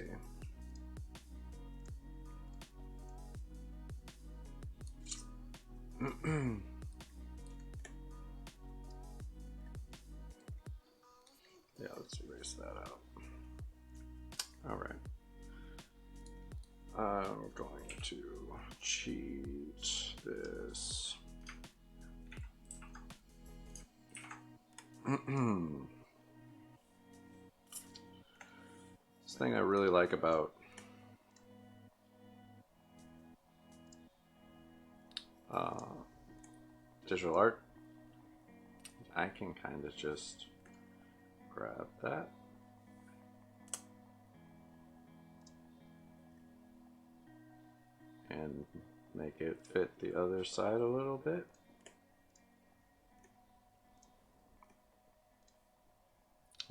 Yeah, let's erase that out. All right. We're going to cheat this. This thing I really like about digital art, I can kind of just grab that. And make it fit the other side a little bit.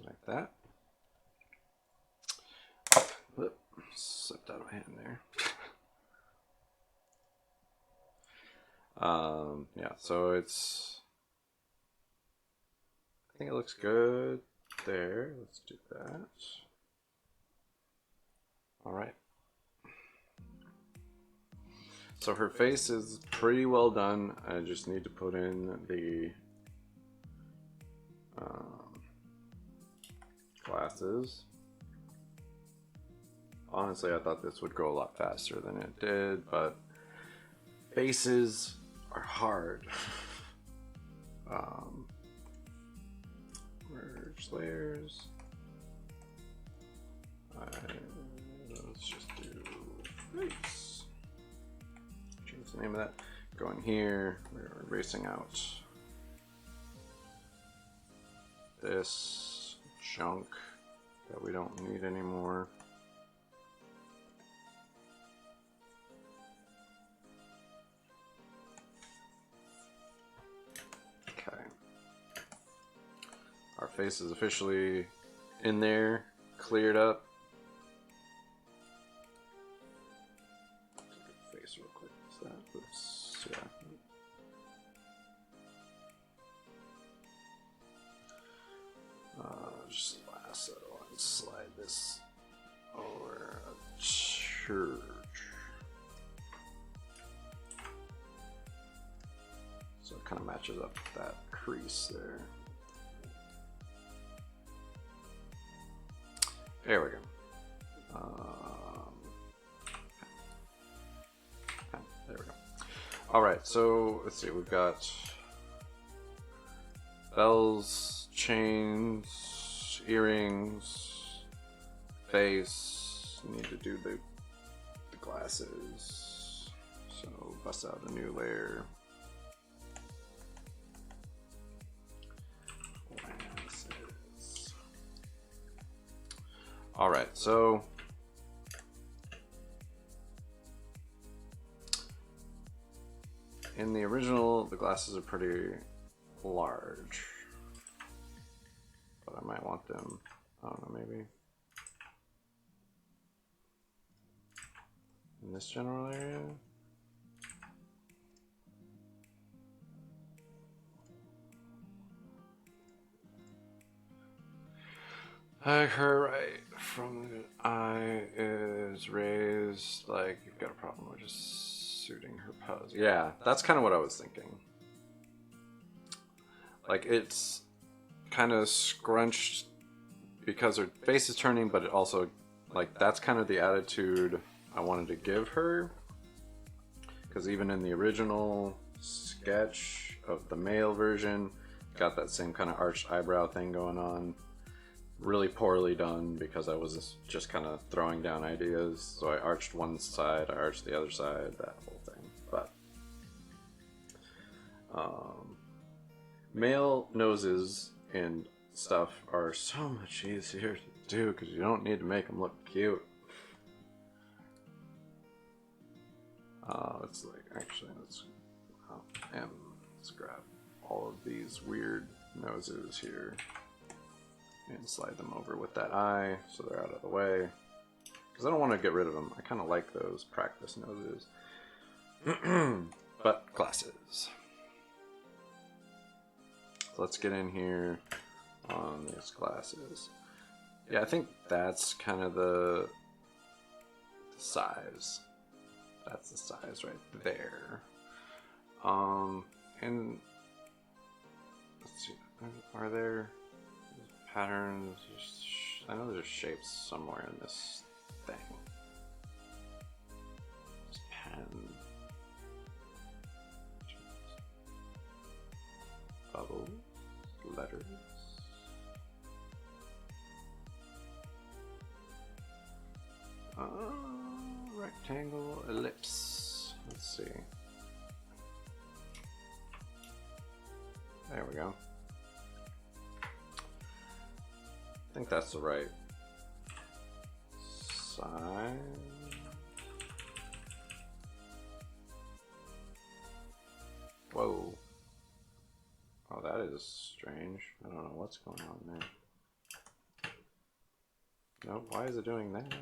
Like that. Whoop, slipped out of my hand there. Yeah, so it's, I think it looks good there. Let's do that. All right. So her face is pretty well done. I just need to put in the glasses. Honestly, I thought this would go a lot faster than it did, but faces are hard. Merge layers. Let's just do face. Change the name of that. Go in here. We're erasing out this junk that we don't need anymore. Okay. Our face is officially in there, cleared up. Face real quick. Is that? Oops. Yeah. Just lasso and slide this over a church. So it kind of matches up with that crease there. There we go. There we go. All right, so let's see. We've got bells, chains, earrings, face. Need to do the glasses. So bust out a new layer. Glasses. All right, so in the original, the glasses are pretty large, but I might want them, I don't know, maybe in this general area. I heard right from the eye is raised, like you've got a problem with just suiting her pose. Yeah, that's kind of what I was thinking. Like it's kind of scrunched because her face is turning, but it also, like, that's kind of the attitude I wanted to give her. Because even in the original sketch of the male version, got that same kind of arched eyebrow thing going on. Really poorly done because I was just kind of throwing down ideas. So I arched one side, I arched the other side, that whole thing. But Male noses and stuff are so much easier to do because you don't need to make them look cute. It's like, actually, let's grab all of these weird noses here and slide them over with that eye so they're out of the way. Because I don't want to get rid of them. I kind of like those practice noses. But glasses. So let's get in here on these glasses. Yeah, I think that's kind of the size. That's the size right there. And let's see, are there patterns? I know there's shapes somewhere in this thing. This pen. Bubbles. Letters. Rectangle, ellipse. Let's see. There we go. I think that's the right size. Whoa. Oh, that is strange. I don't know what's going on there. Nope, why is it doing that?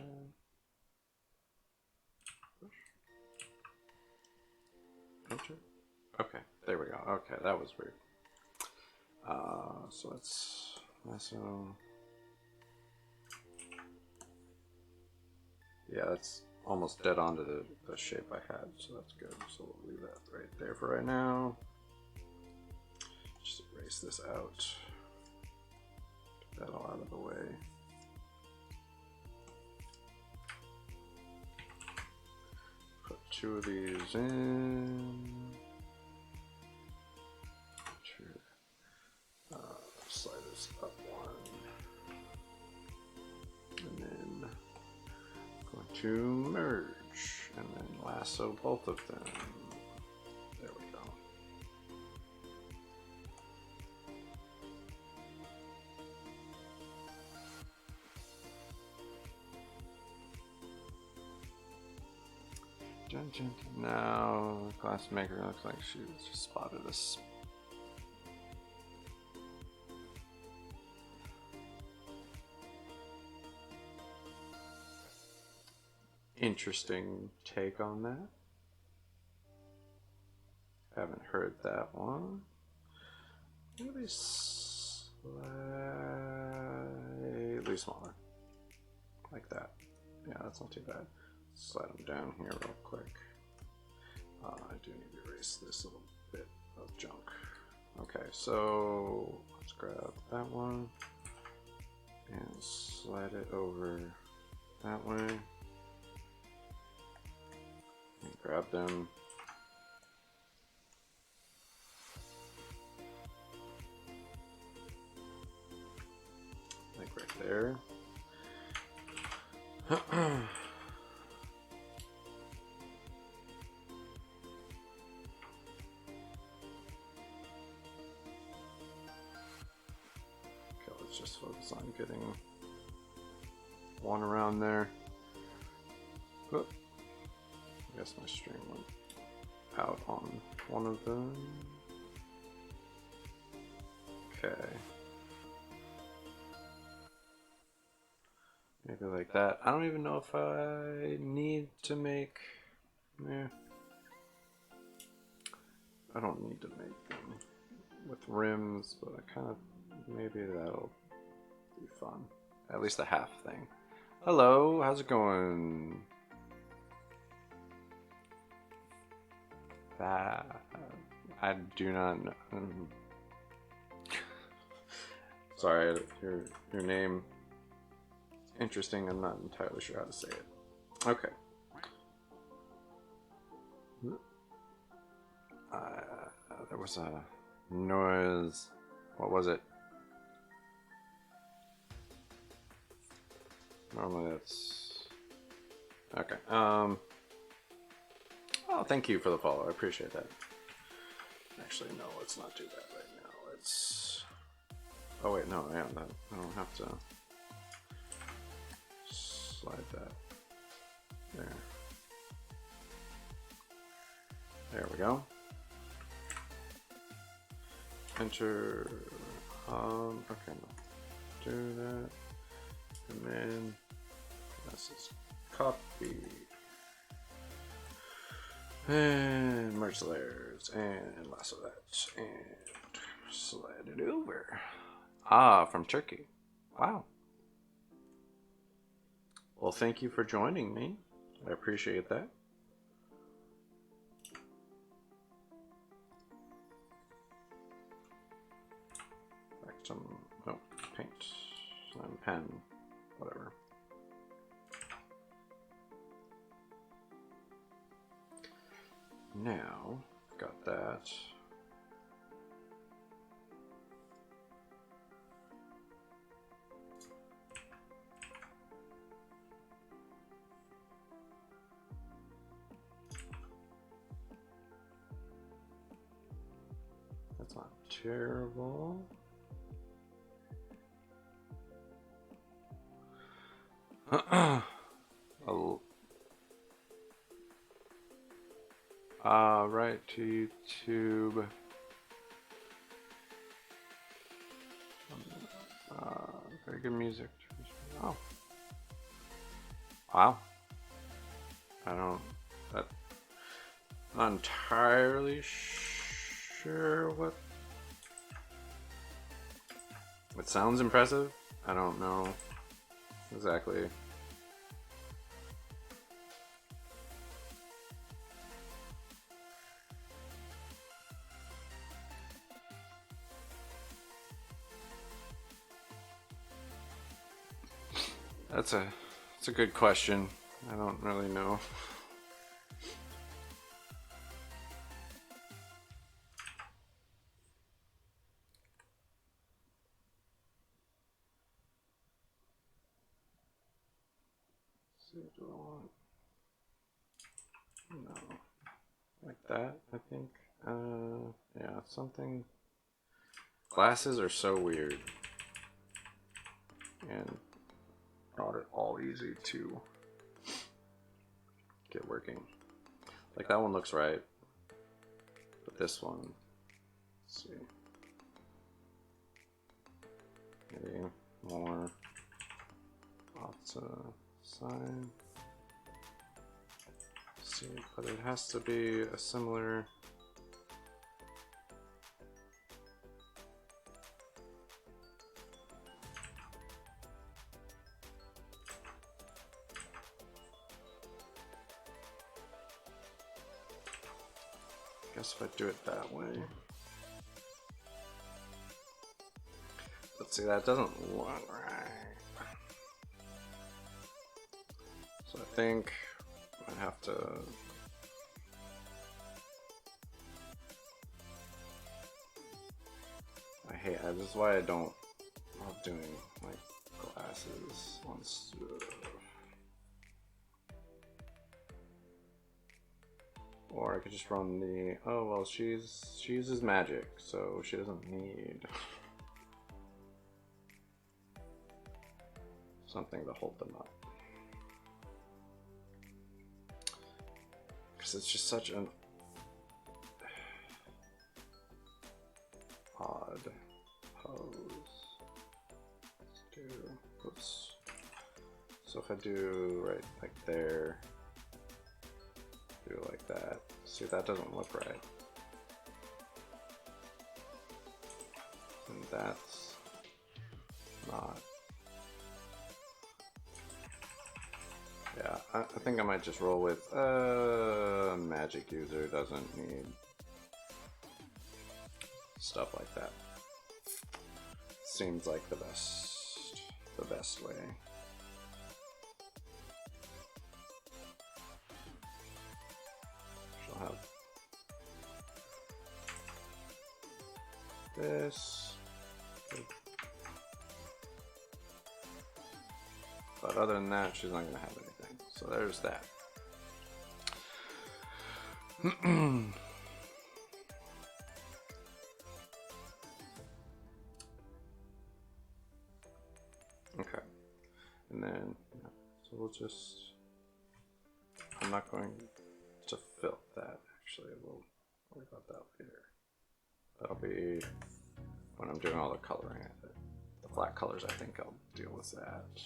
Enter? Okay, there we go. Okay, that was weird. So let's lasso. Yeah, that's almost dead on to the shape I had, so that's good. So we'll leave that right there for right now. Just erase this out. Get that all out of the way. Put two of these in. Slide this up one. And then going to merge. And then lasso both of them. There we go. Now, the glass maker looks like she just spotted us. Interesting take on that. Haven't heard that one. Maybe slightly smaller. Like that. Yeah, that's not too bad. Slide them down here real quick. I do need to erase this little bit of junk. Okay, so let's grab that one and slide it over that way. And grab them. Like right there. Let's just focus on getting one around there. Oop. I guess my string went out on one of them. Okay. Maybe like that. I don't even know if I need to make... Yeah. I don't need to make them with rims, but I kind of... Maybe that'll be fun. At least the half thing. Hello, how's it going? I do not know. Sorry, your name. Interesting. I'm not entirely sure how to say it. Okay. There was a noise. What was it? Normally that's okay. Oh, thank you for the follow. I appreciate that. Actually, no, let's not do that right now. Let's. Oh wait, no, yeah, that I don't have to slide that there. There we go. Enter. Okay, no. Do that, and then this is copy. And merge layers and lasso that and slide it over. Ah, from Turkey. Wow. Well, thank you for joining me. I appreciate that. Like some, no, paint, some pen, whatever. Now, got that. That's not terrible. Right to YouTube. Very good music. Oh. Wow. I'm not entirely sure what. It sounds impressive. I don't know exactly. That's a good question. I don't really know. So do I want no like that? I think yeah, something. Glasses are so weird and not at all easy to get working. Like that one looks right, but this one, let's see, maybe more outside. See, but it has to be a similar. Guess if I do it that way. Let's see, that doesn't look right. So I think I'd have to. This is why I don't love doing like glasses on stuff. Or I could just run the, oh well, she uses magic, so she doesn't need something to hold them up. Because it's just such an odd pose. Let's do, oops. So if I do right like there, do it like that. See, that doesn't look right. And that's not. Yeah, I think I might just roll with magic user doesn't need stuff like that. Seems like the best way. She'll have this. But other than that, she's not gonna have anything. So there's that. And then, so we'll just, I'm not going to fill that actually, we'll worry about that later. That'll be when I'm doing all the coloring. The flat colors, I think I'll deal with that.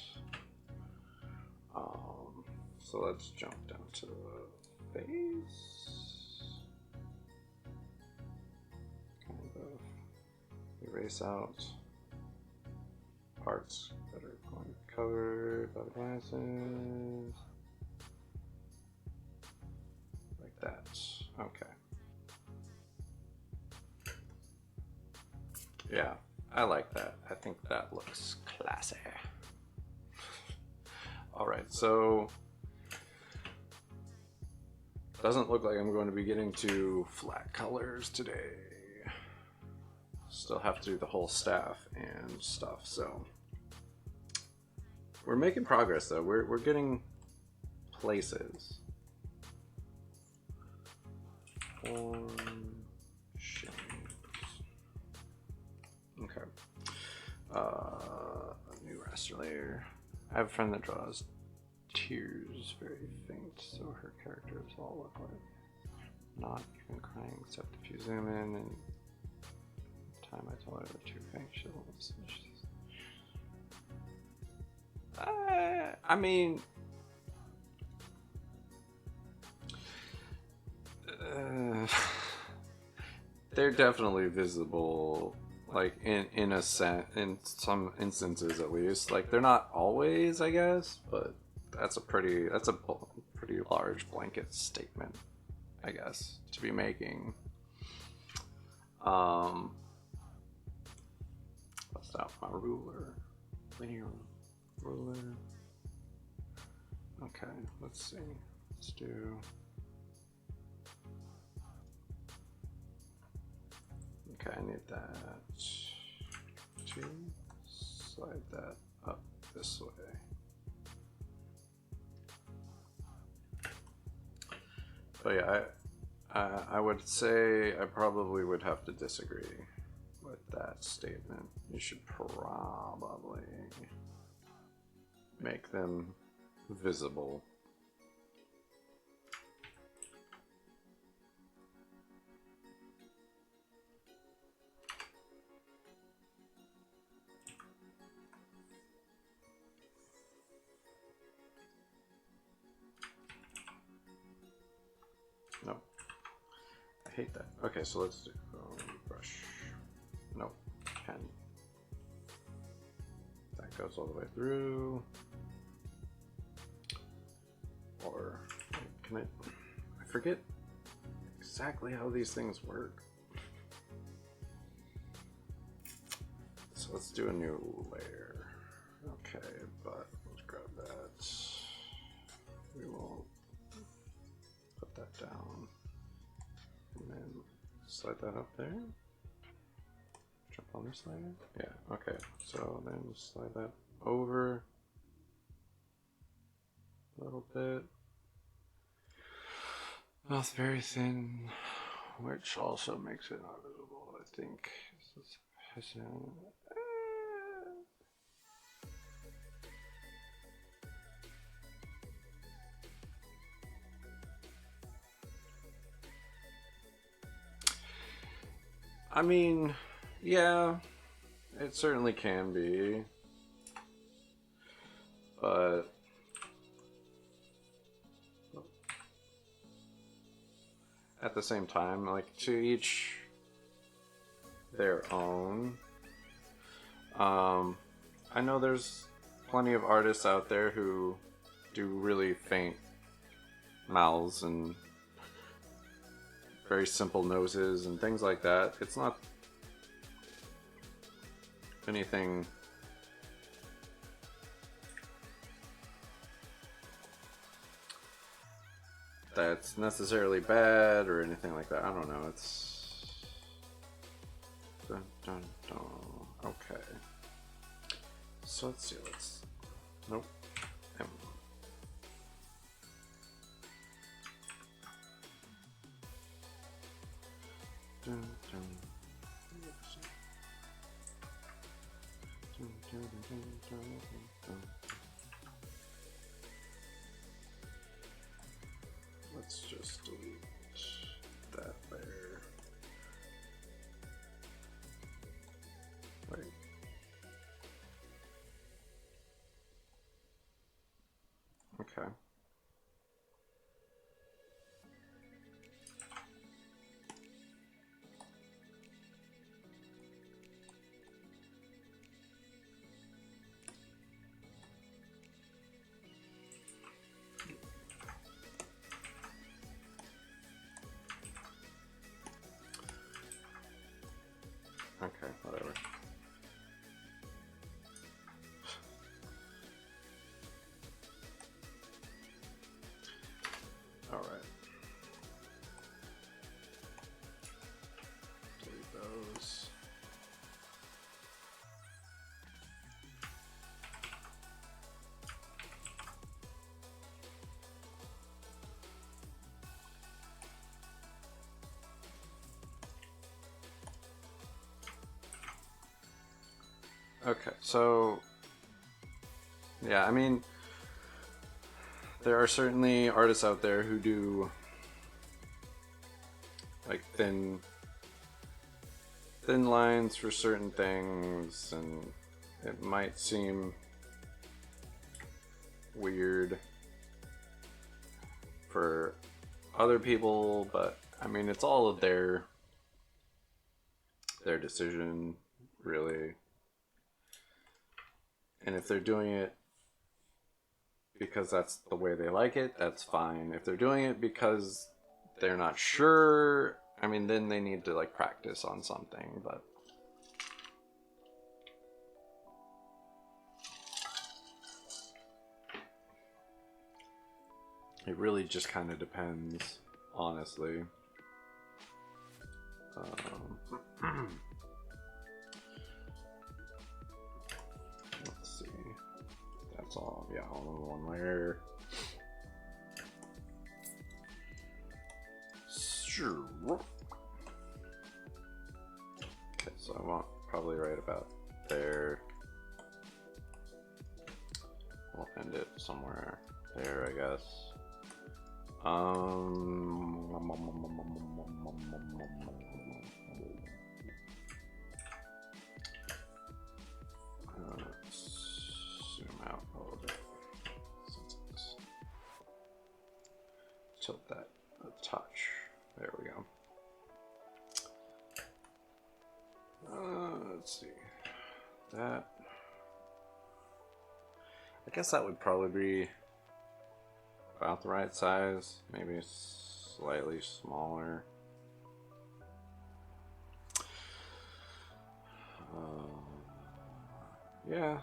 So let's jump down to the face. Kind of erase out parts that are going to be covered by the glasses. Like that. Okay. Yeah, I like that. I think that looks classy. Alright, so doesn't look like I'm going to be getting to flat colors today. Still have to do the whole staff and stuff, so we're making progress though. We're getting places. Shades. Okay. A new raster layer. I have a friend that draws tears very faint, so her characters all look like not even crying, except if you zoom in and time I told her they're too faint, she'll I mean, they're definitely visible, like in a sense, in some instances at least. Like they're not always, I guess, but that's a pretty large blanket statement, I guess, to be making. Bust out my ruler, linear ruler. Okay, let's see. Let's do. Okay, I need that to slide that up this way. But yeah, I would say I probably would have to disagree with that statement. You should probably make them visible. No, I hate that. Okay, so let's do brush. No, pen. That goes all the way through. Or can I forget exactly how these things work. So let's do a new layer. Okay, but let's grab that. We will put that down and then slide that up there. Jump on this layer. Yeah, okay. So then slide that over a little bit. Well, it's very thin, which also makes it not visible, I think. I mean, yeah, it certainly can be, but at the same time, like, to each their own. I know there's plenty of artists out there who do really faint mouths and very simple noses and things like that. It's not anything that's necessarily bad or anything like that. I don't know. It's dun, dun, dun. Okay. So let's see. Nope. M. Dun, dun. Dun, dun, dun, dun, dun, dun. just delete that layer. Wait. Okay. Okay, whatever. All right. Delete those. Okay, so yeah, I mean, there are certainly artists out there who do like thin lines for certain things, and it might seem weird for other people, but I mean, it's all of their decision, really. And if they're doing it because that's the way they like it, that's fine. If they're doing it because they're not sure, I mean, then they need to like practice on something, but it really just kind of depends, honestly. Let's see. That's all. Yeah, all in one layer. Sure. Okay, so I want probably right about there. We'll end it somewhere there, I guess. Let's zoom out a little bit. Tilt that a touch. There we go. Let's see. That. I guess that would probably be about the right size, maybe slightly smaller. Yeah,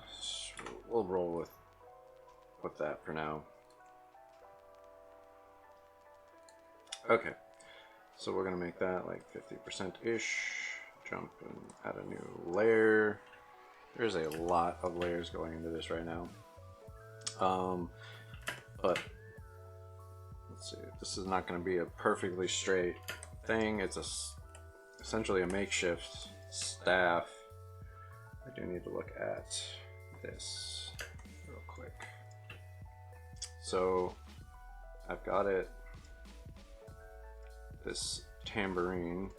we'll roll with that for now. Okay, so we're gonna make that like 50%-ish. Jump and add a new layer. There's a lot of layers going into this right now. But let's see, this is not going to be a perfectly straight thing. It's essentially a makeshift staff. I do need to look at this real quick. So I've got it, this tambourine.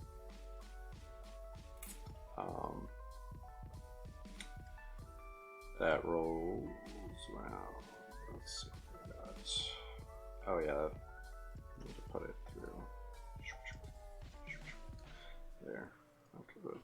That rolls around. Let's see what we got. Oh yeah, I need to put it through. There. Okay, good.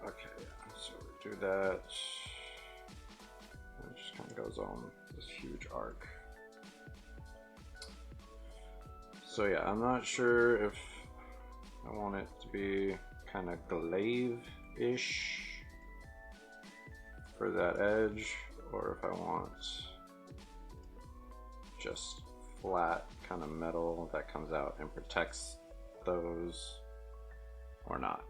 Okay, so we do that. It just kind of goes on this huge arc. So yeah, I'm not sure if I want it to be kind of glaive-ish for that edge, or if I want just flat kind of metal that comes out and protects those, or not.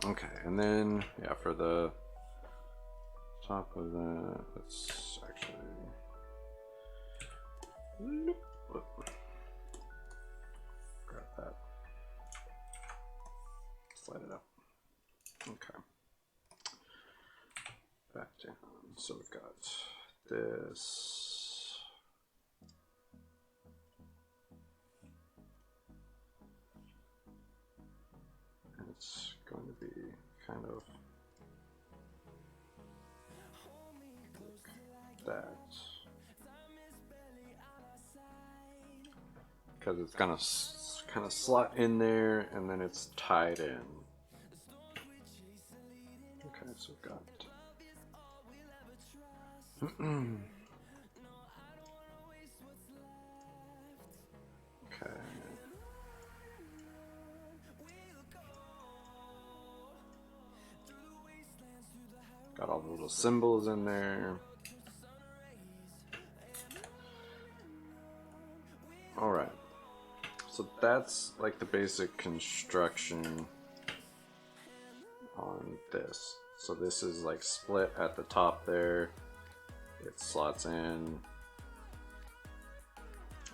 Okay, and then yeah, for the top of that, let's actually Whoop. Grab that. Slide it up. Okay. Back down. So we've got this. And it's going to be kind of like that. Because it's gonna kind of slot in there and then it's tied in. Okay, so we've got okay. Got all the little symbols in there. Alright. So that's like the basic construction on this. So this is like split at the top there. It slots in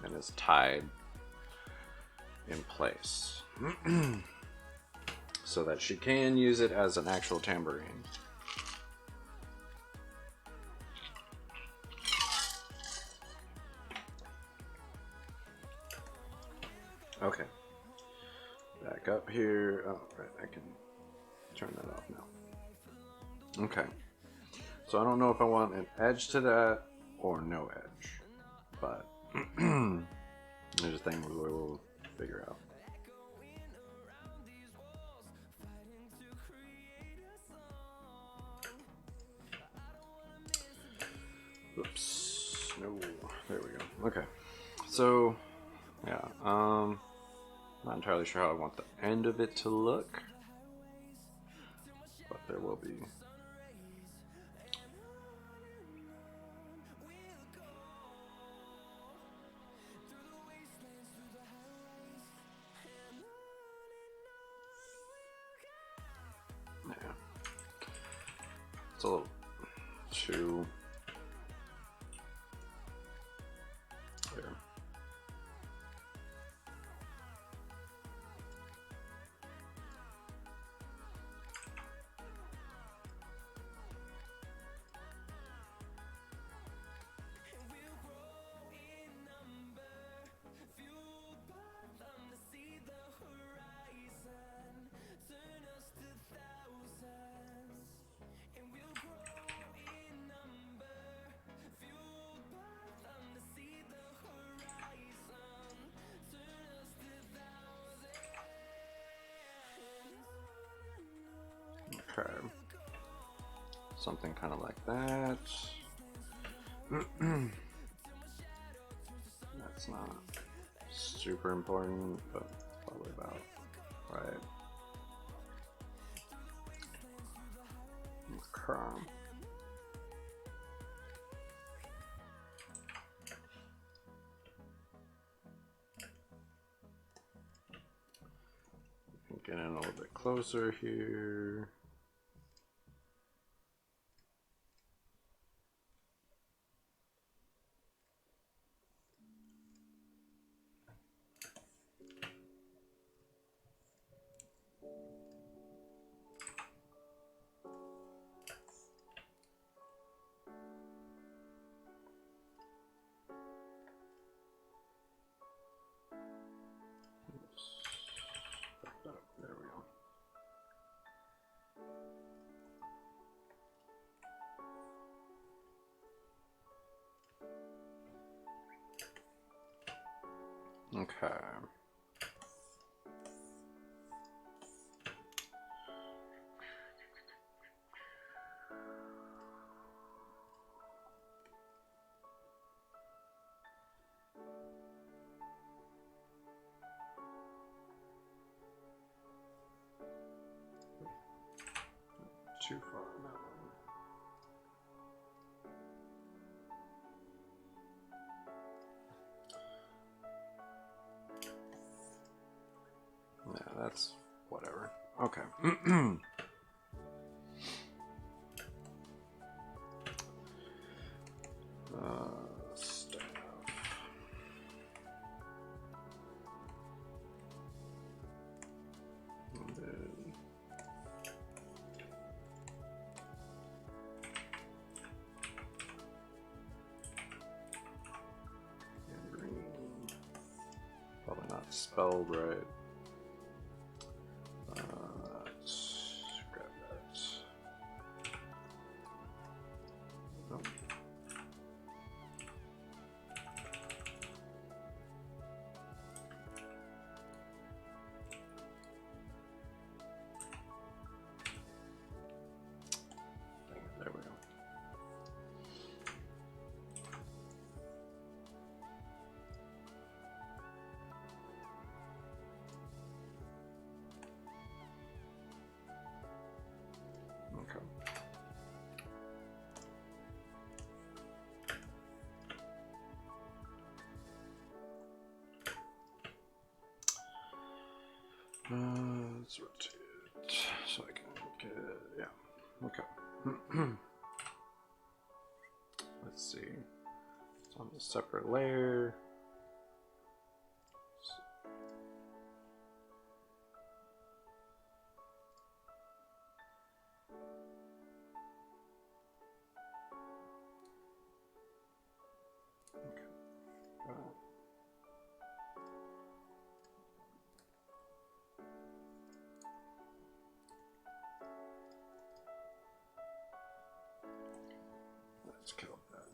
and is tied in place. So that she can use it as an actual tambourine. Okay. Back up here. Oh, right, I can turn that off now. Okay. So I don't know if I want an edge to that or no edge, but there's a thing we'll figure out. Oops. No. There we go. Okay. So, yeah. Not entirely sure how I want the end of it to look, but there will be. Yeah. It's a little too there. Okay. Something kind of like that. That's not super important, but probably about right. Okay. Get in a little bit closer here. There we go. Okay. Too far on that one. Yeah, that's whatever. Okay. Staff. spelled right. Let's grab that. Oh. There we go. Okay. Let's rotate so I can get it. Yeah. Okay. Let's see. It's on a separate layer. Let's kill that.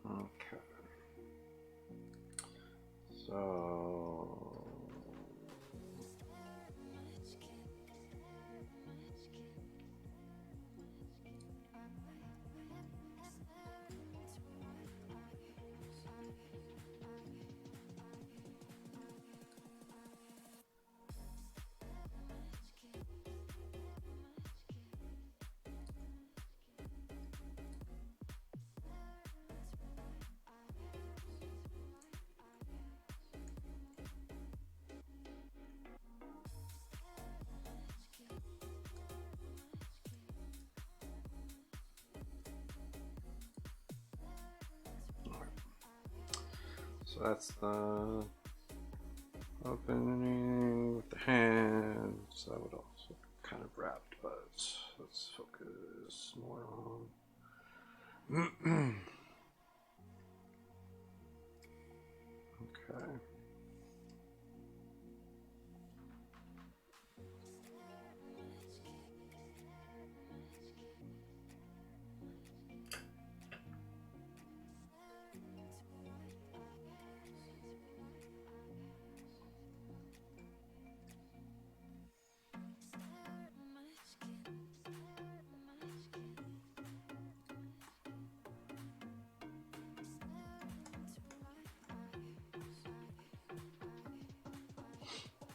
Okay. So that's the opening with the hands. That would also kind of wrapped, but let's focus more on. Okay.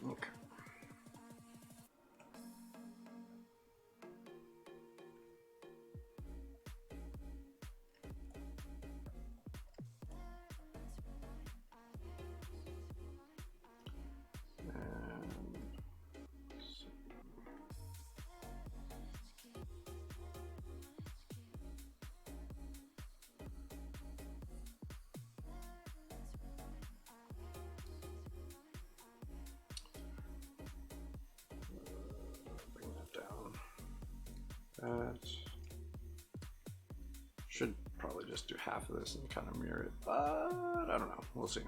Okay. Bring that down. That should probably just do half of this and kind of mirror it, but I don't know. We'll see.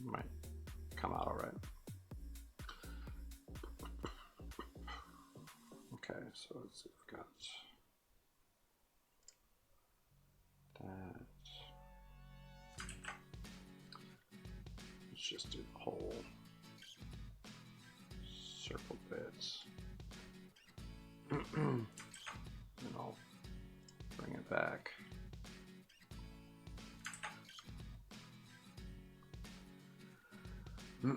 Might come out all right. Okay, so let's see. We've got that. Let's just do the whole circle bits. And I'll bring it back. Yeah,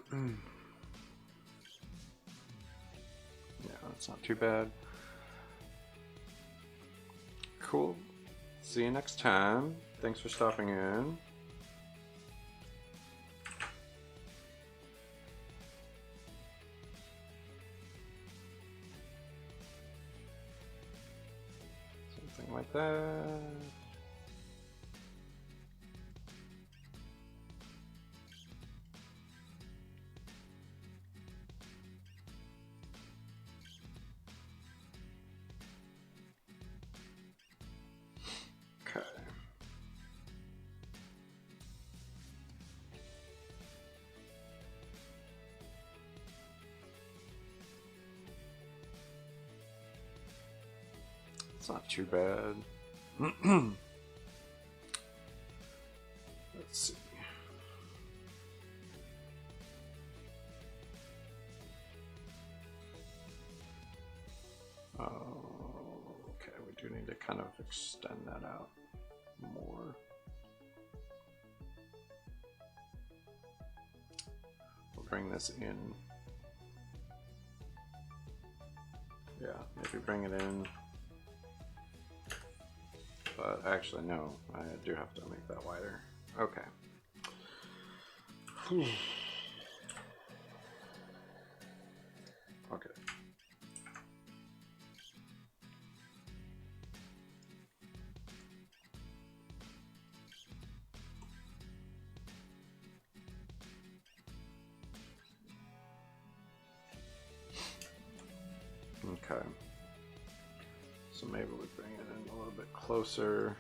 that's not too bad. Cool. See you next time. Thanks for stopping in. Something like that. Okay. It's not too bad. Let's see. Okay, we do need to kind of extend that out more. We'll bring this in. Yeah, maybe bring it in. But actually, no, I do have to make that wider. Okay. Okay. Okay. So maybe we bring it in a little bit closer.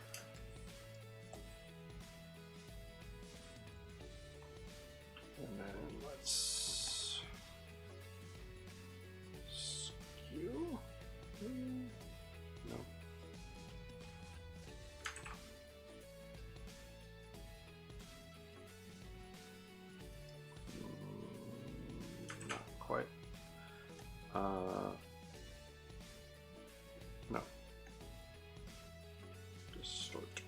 And then let's skew. No. Not quite. No. Distort.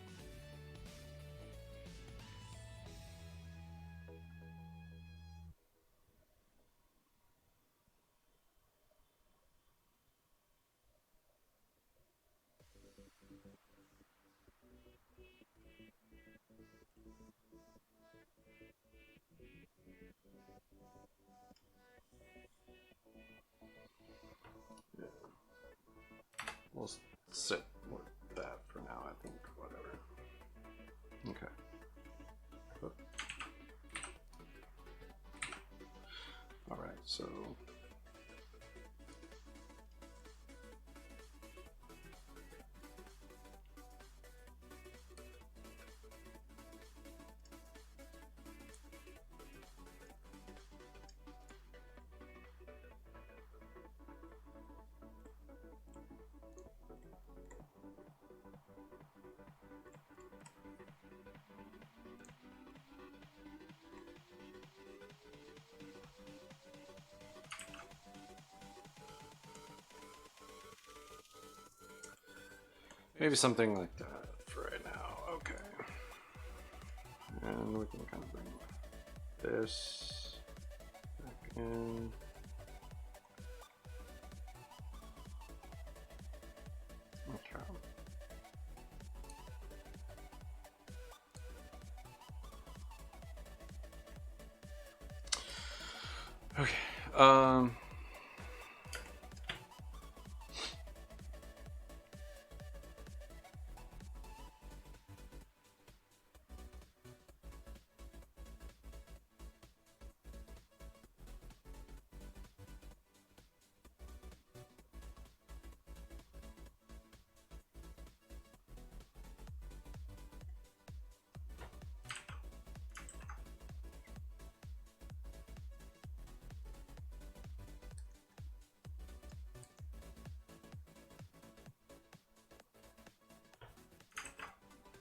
Yeah. We'll sit with that for now, I think. Whatever. Okay. All right, so maybe something like that for right now. Okay. And we can kind of bring this back in. Okay. Okay.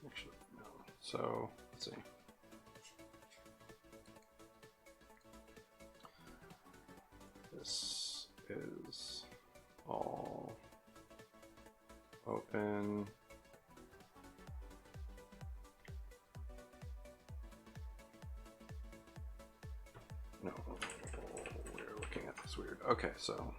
Actually, no. So let's see. This is all open. No, we're looking at this weird. Okay, so.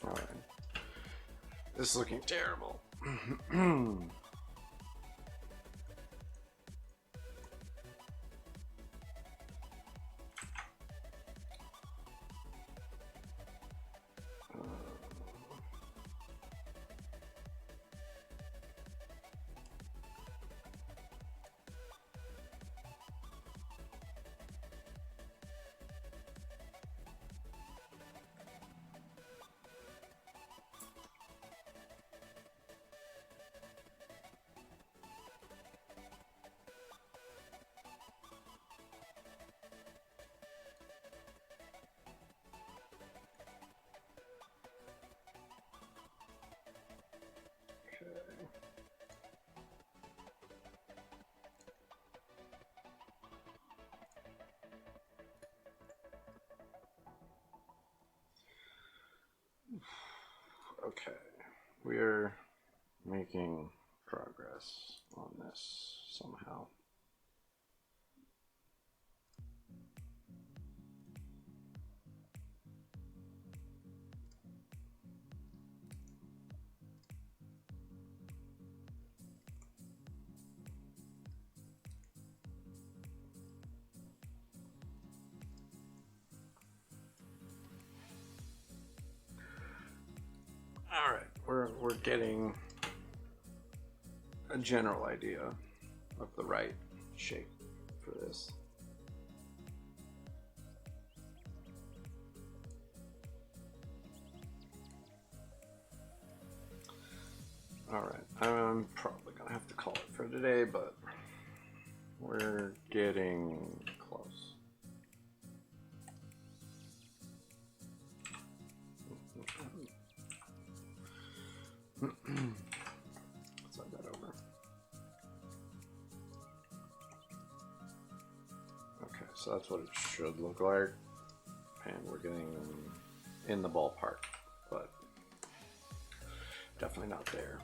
Alright. This is looking terrible. Okay, we're making progress on this somehow. All right, we're getting a general idea of the right shape for this. All right, I'm probably gonna have to call it for today, but we're getting close. Slide that over. Okay, so that's what it should look like. And we're getting in the ballpark, but definitely not there.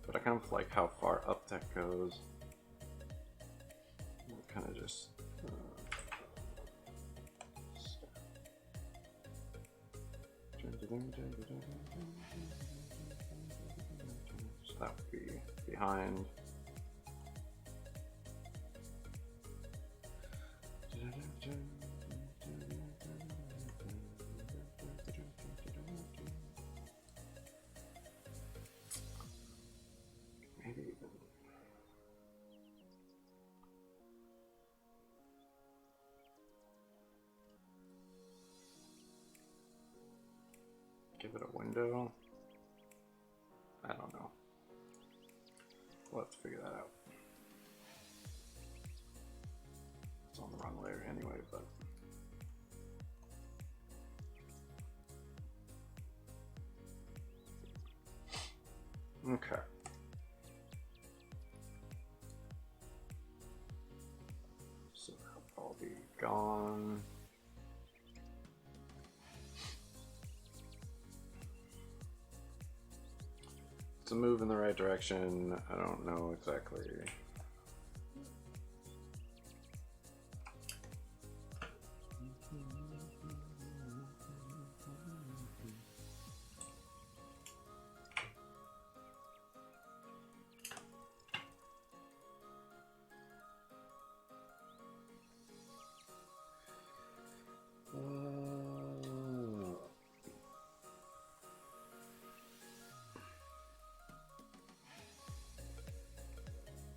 But I kind of like how far up that goes. Kind of just so that would be behind. Maybe even give it a window. I don't know. We'll have to figure that out. It's on the wrong layer anyway, but okay. So that'll all be gone. It's a move in the right direction. I don't know exactly.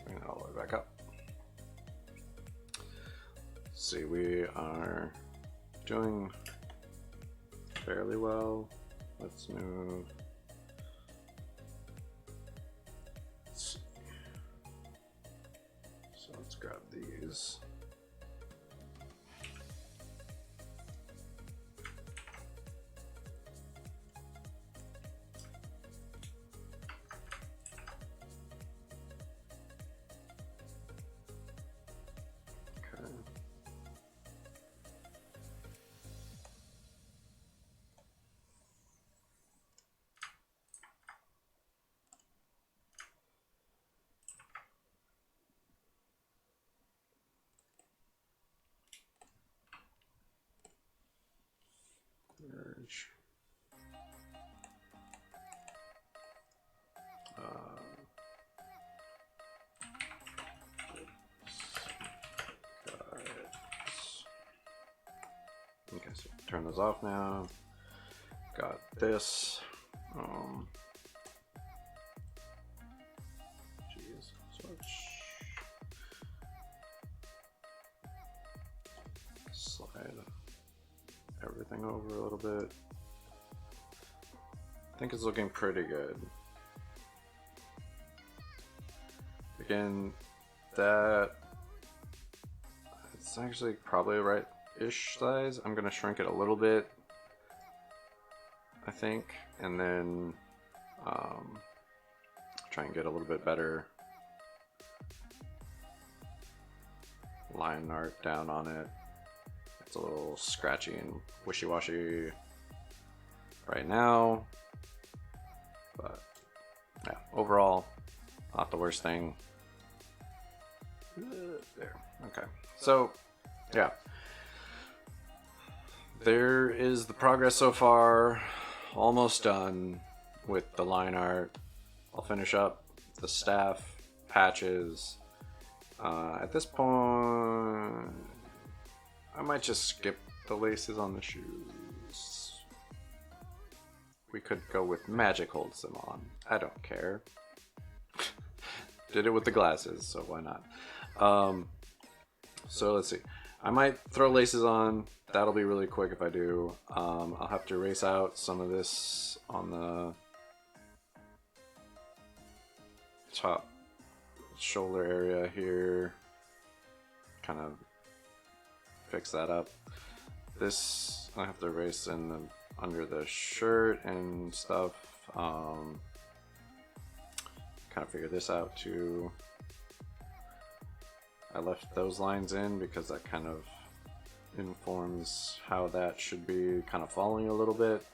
Bring it all the way back up. See, we are doing fairly well. Let's move. Let's see. So let's grab these. Merge. Okay, so turn those off now. Got this. Jeez, switch. Slide everything over a little bit. I think it's looking pretty good. Again, that it's actually probably the right-ish size. I'm gonna shrink it a little bit, I think, and then try and get a little bit better line art down on it. It's a little scratchy and wishy-washy right now, but yeah, overall, not the worst thing. There, okay, so yeah, there is the progress so far. Almost done with the line art. I'll finish up the staff patches. At this point, I might just skip the laces on the shoes. We could go with magic holds them on. I don't care. Did it with the glasses, so why not? So let's see. I might throw laces on. That'll be really quick if I do. I'll have to erase out some of this on the top shoulder area here. Kind of fix that up. This I have to erase in the under the shirt and stuff. Kind of figure this out too. I left those lines in because that kind of informs how that should be kind of falling a little bit.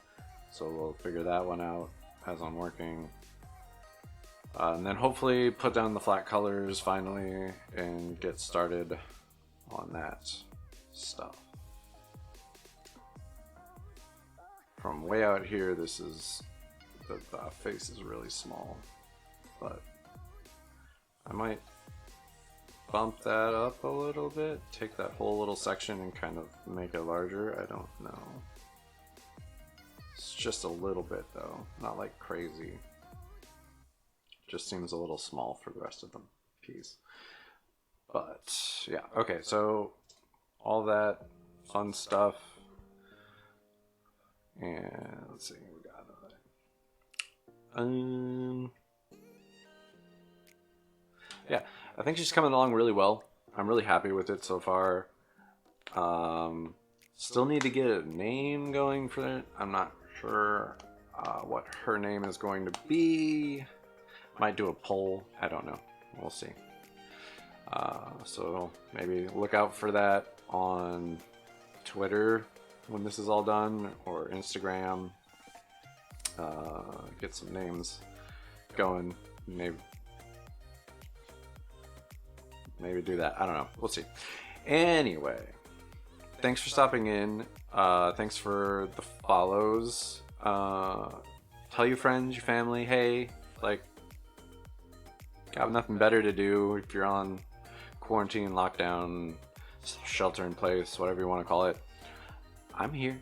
So we'll figure that one out as I'm working. And then hopefully put down the flat colors finally and get started on that stuff. From way out here, this is the face is really small, but I might bump that up a little bit, take that whole little section and kind of make it larger. I don't know. It's just a little bit though, not like crazy. Just seems a little small for the rest of the piece. But yeah, okay, so all that fun stuff. And let's see, we got yeah, I think she's coming along really well. I'm really happy with it so far. Still need to get a name going for it. I'm not sure what her name is going to be. Might do a poll. I don't know. We'll see. So maybe look out for that on Twitter when this is all done, or Instagram. Get some names going. Maybe do that. I don't know. We'll see. Anyway, thanks for stopping in. Thanks for the follows. Tell your friends, your family, hey, like, got nothing better to do if you're on quarantine, lockdown, shelter in place, whatever you want to call it. I'm here.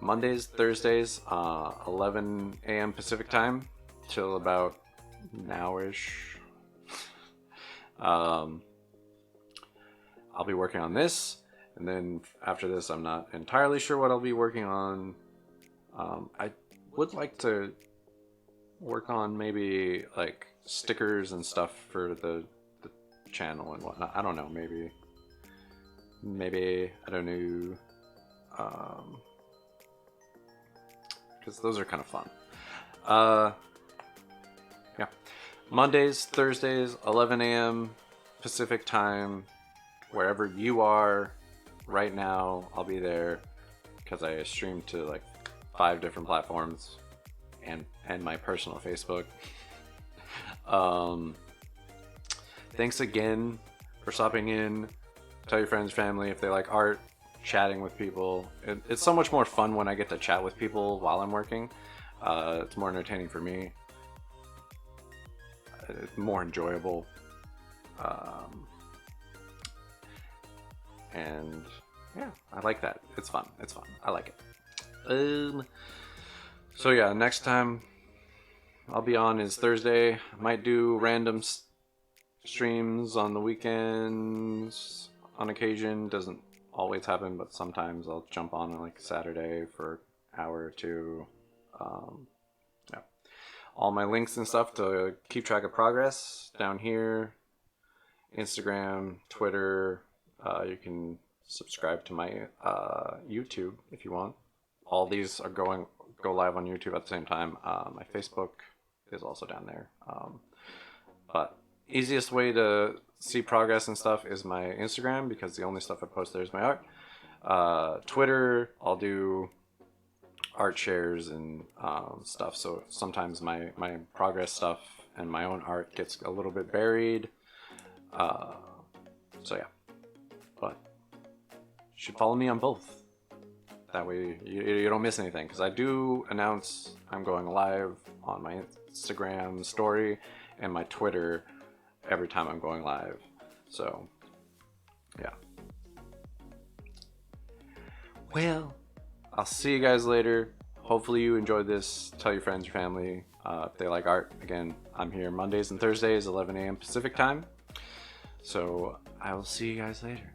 Mondays, Thursdays, 11 a.m. Pacific time till about now-ish. I'll be working on this, and then after this I'm not entirely sure what I'll be working on. I would like to work on maybe like stickers and stuff for the channel and whatnot. I don't know, maybe I don't know, because those are kind of fun. Yeah, Mondays, Thursdays, 11 a.m. Pacific time, wherever you are right now, I'll be there, because I stream to like 5 different platforms and my personal Facebook. Thanks again for stopping in. Tell your friends, family if they like art, chatting with people. It's so much more fun when I get to chat with people while I'm working. It's more entertaining for me. It's more enjoyable. And yeah, I like that. It's fun. It's fun. I like it. So yeah, next time I'll be on is Thursday. I might do random streams on the weekends on occasion. Doesn't always happen, but sometimes I'll jump on like Saturday for an hour or two. Yeah. All my links and stuff to keep track of progress down here. Instagram, Twitter. You can subscribe to my YouTube if you want. All these are go live on YouTube at the same time. My Facebook is also down there. But easiest way to see progress and stuff is my Instagram, because the only stuff I post there is my art. Twitter, I'll do art shares and stuff. So sometimes my progress stuff and my own art gets a little bit buried. So yeah, but you should follow me on both. That way you don't miss anything, because I do announce I'm going live on my Instagram story and my Twitter every time I'm going live. So yeah. Well, I'll see you guys later. Hopefully you enjoyed this. Tell your friends, your family, if they like art. Again, I'm here Mondays and Thursdays, 11 a.m. Pacific time. So I will see you guys later.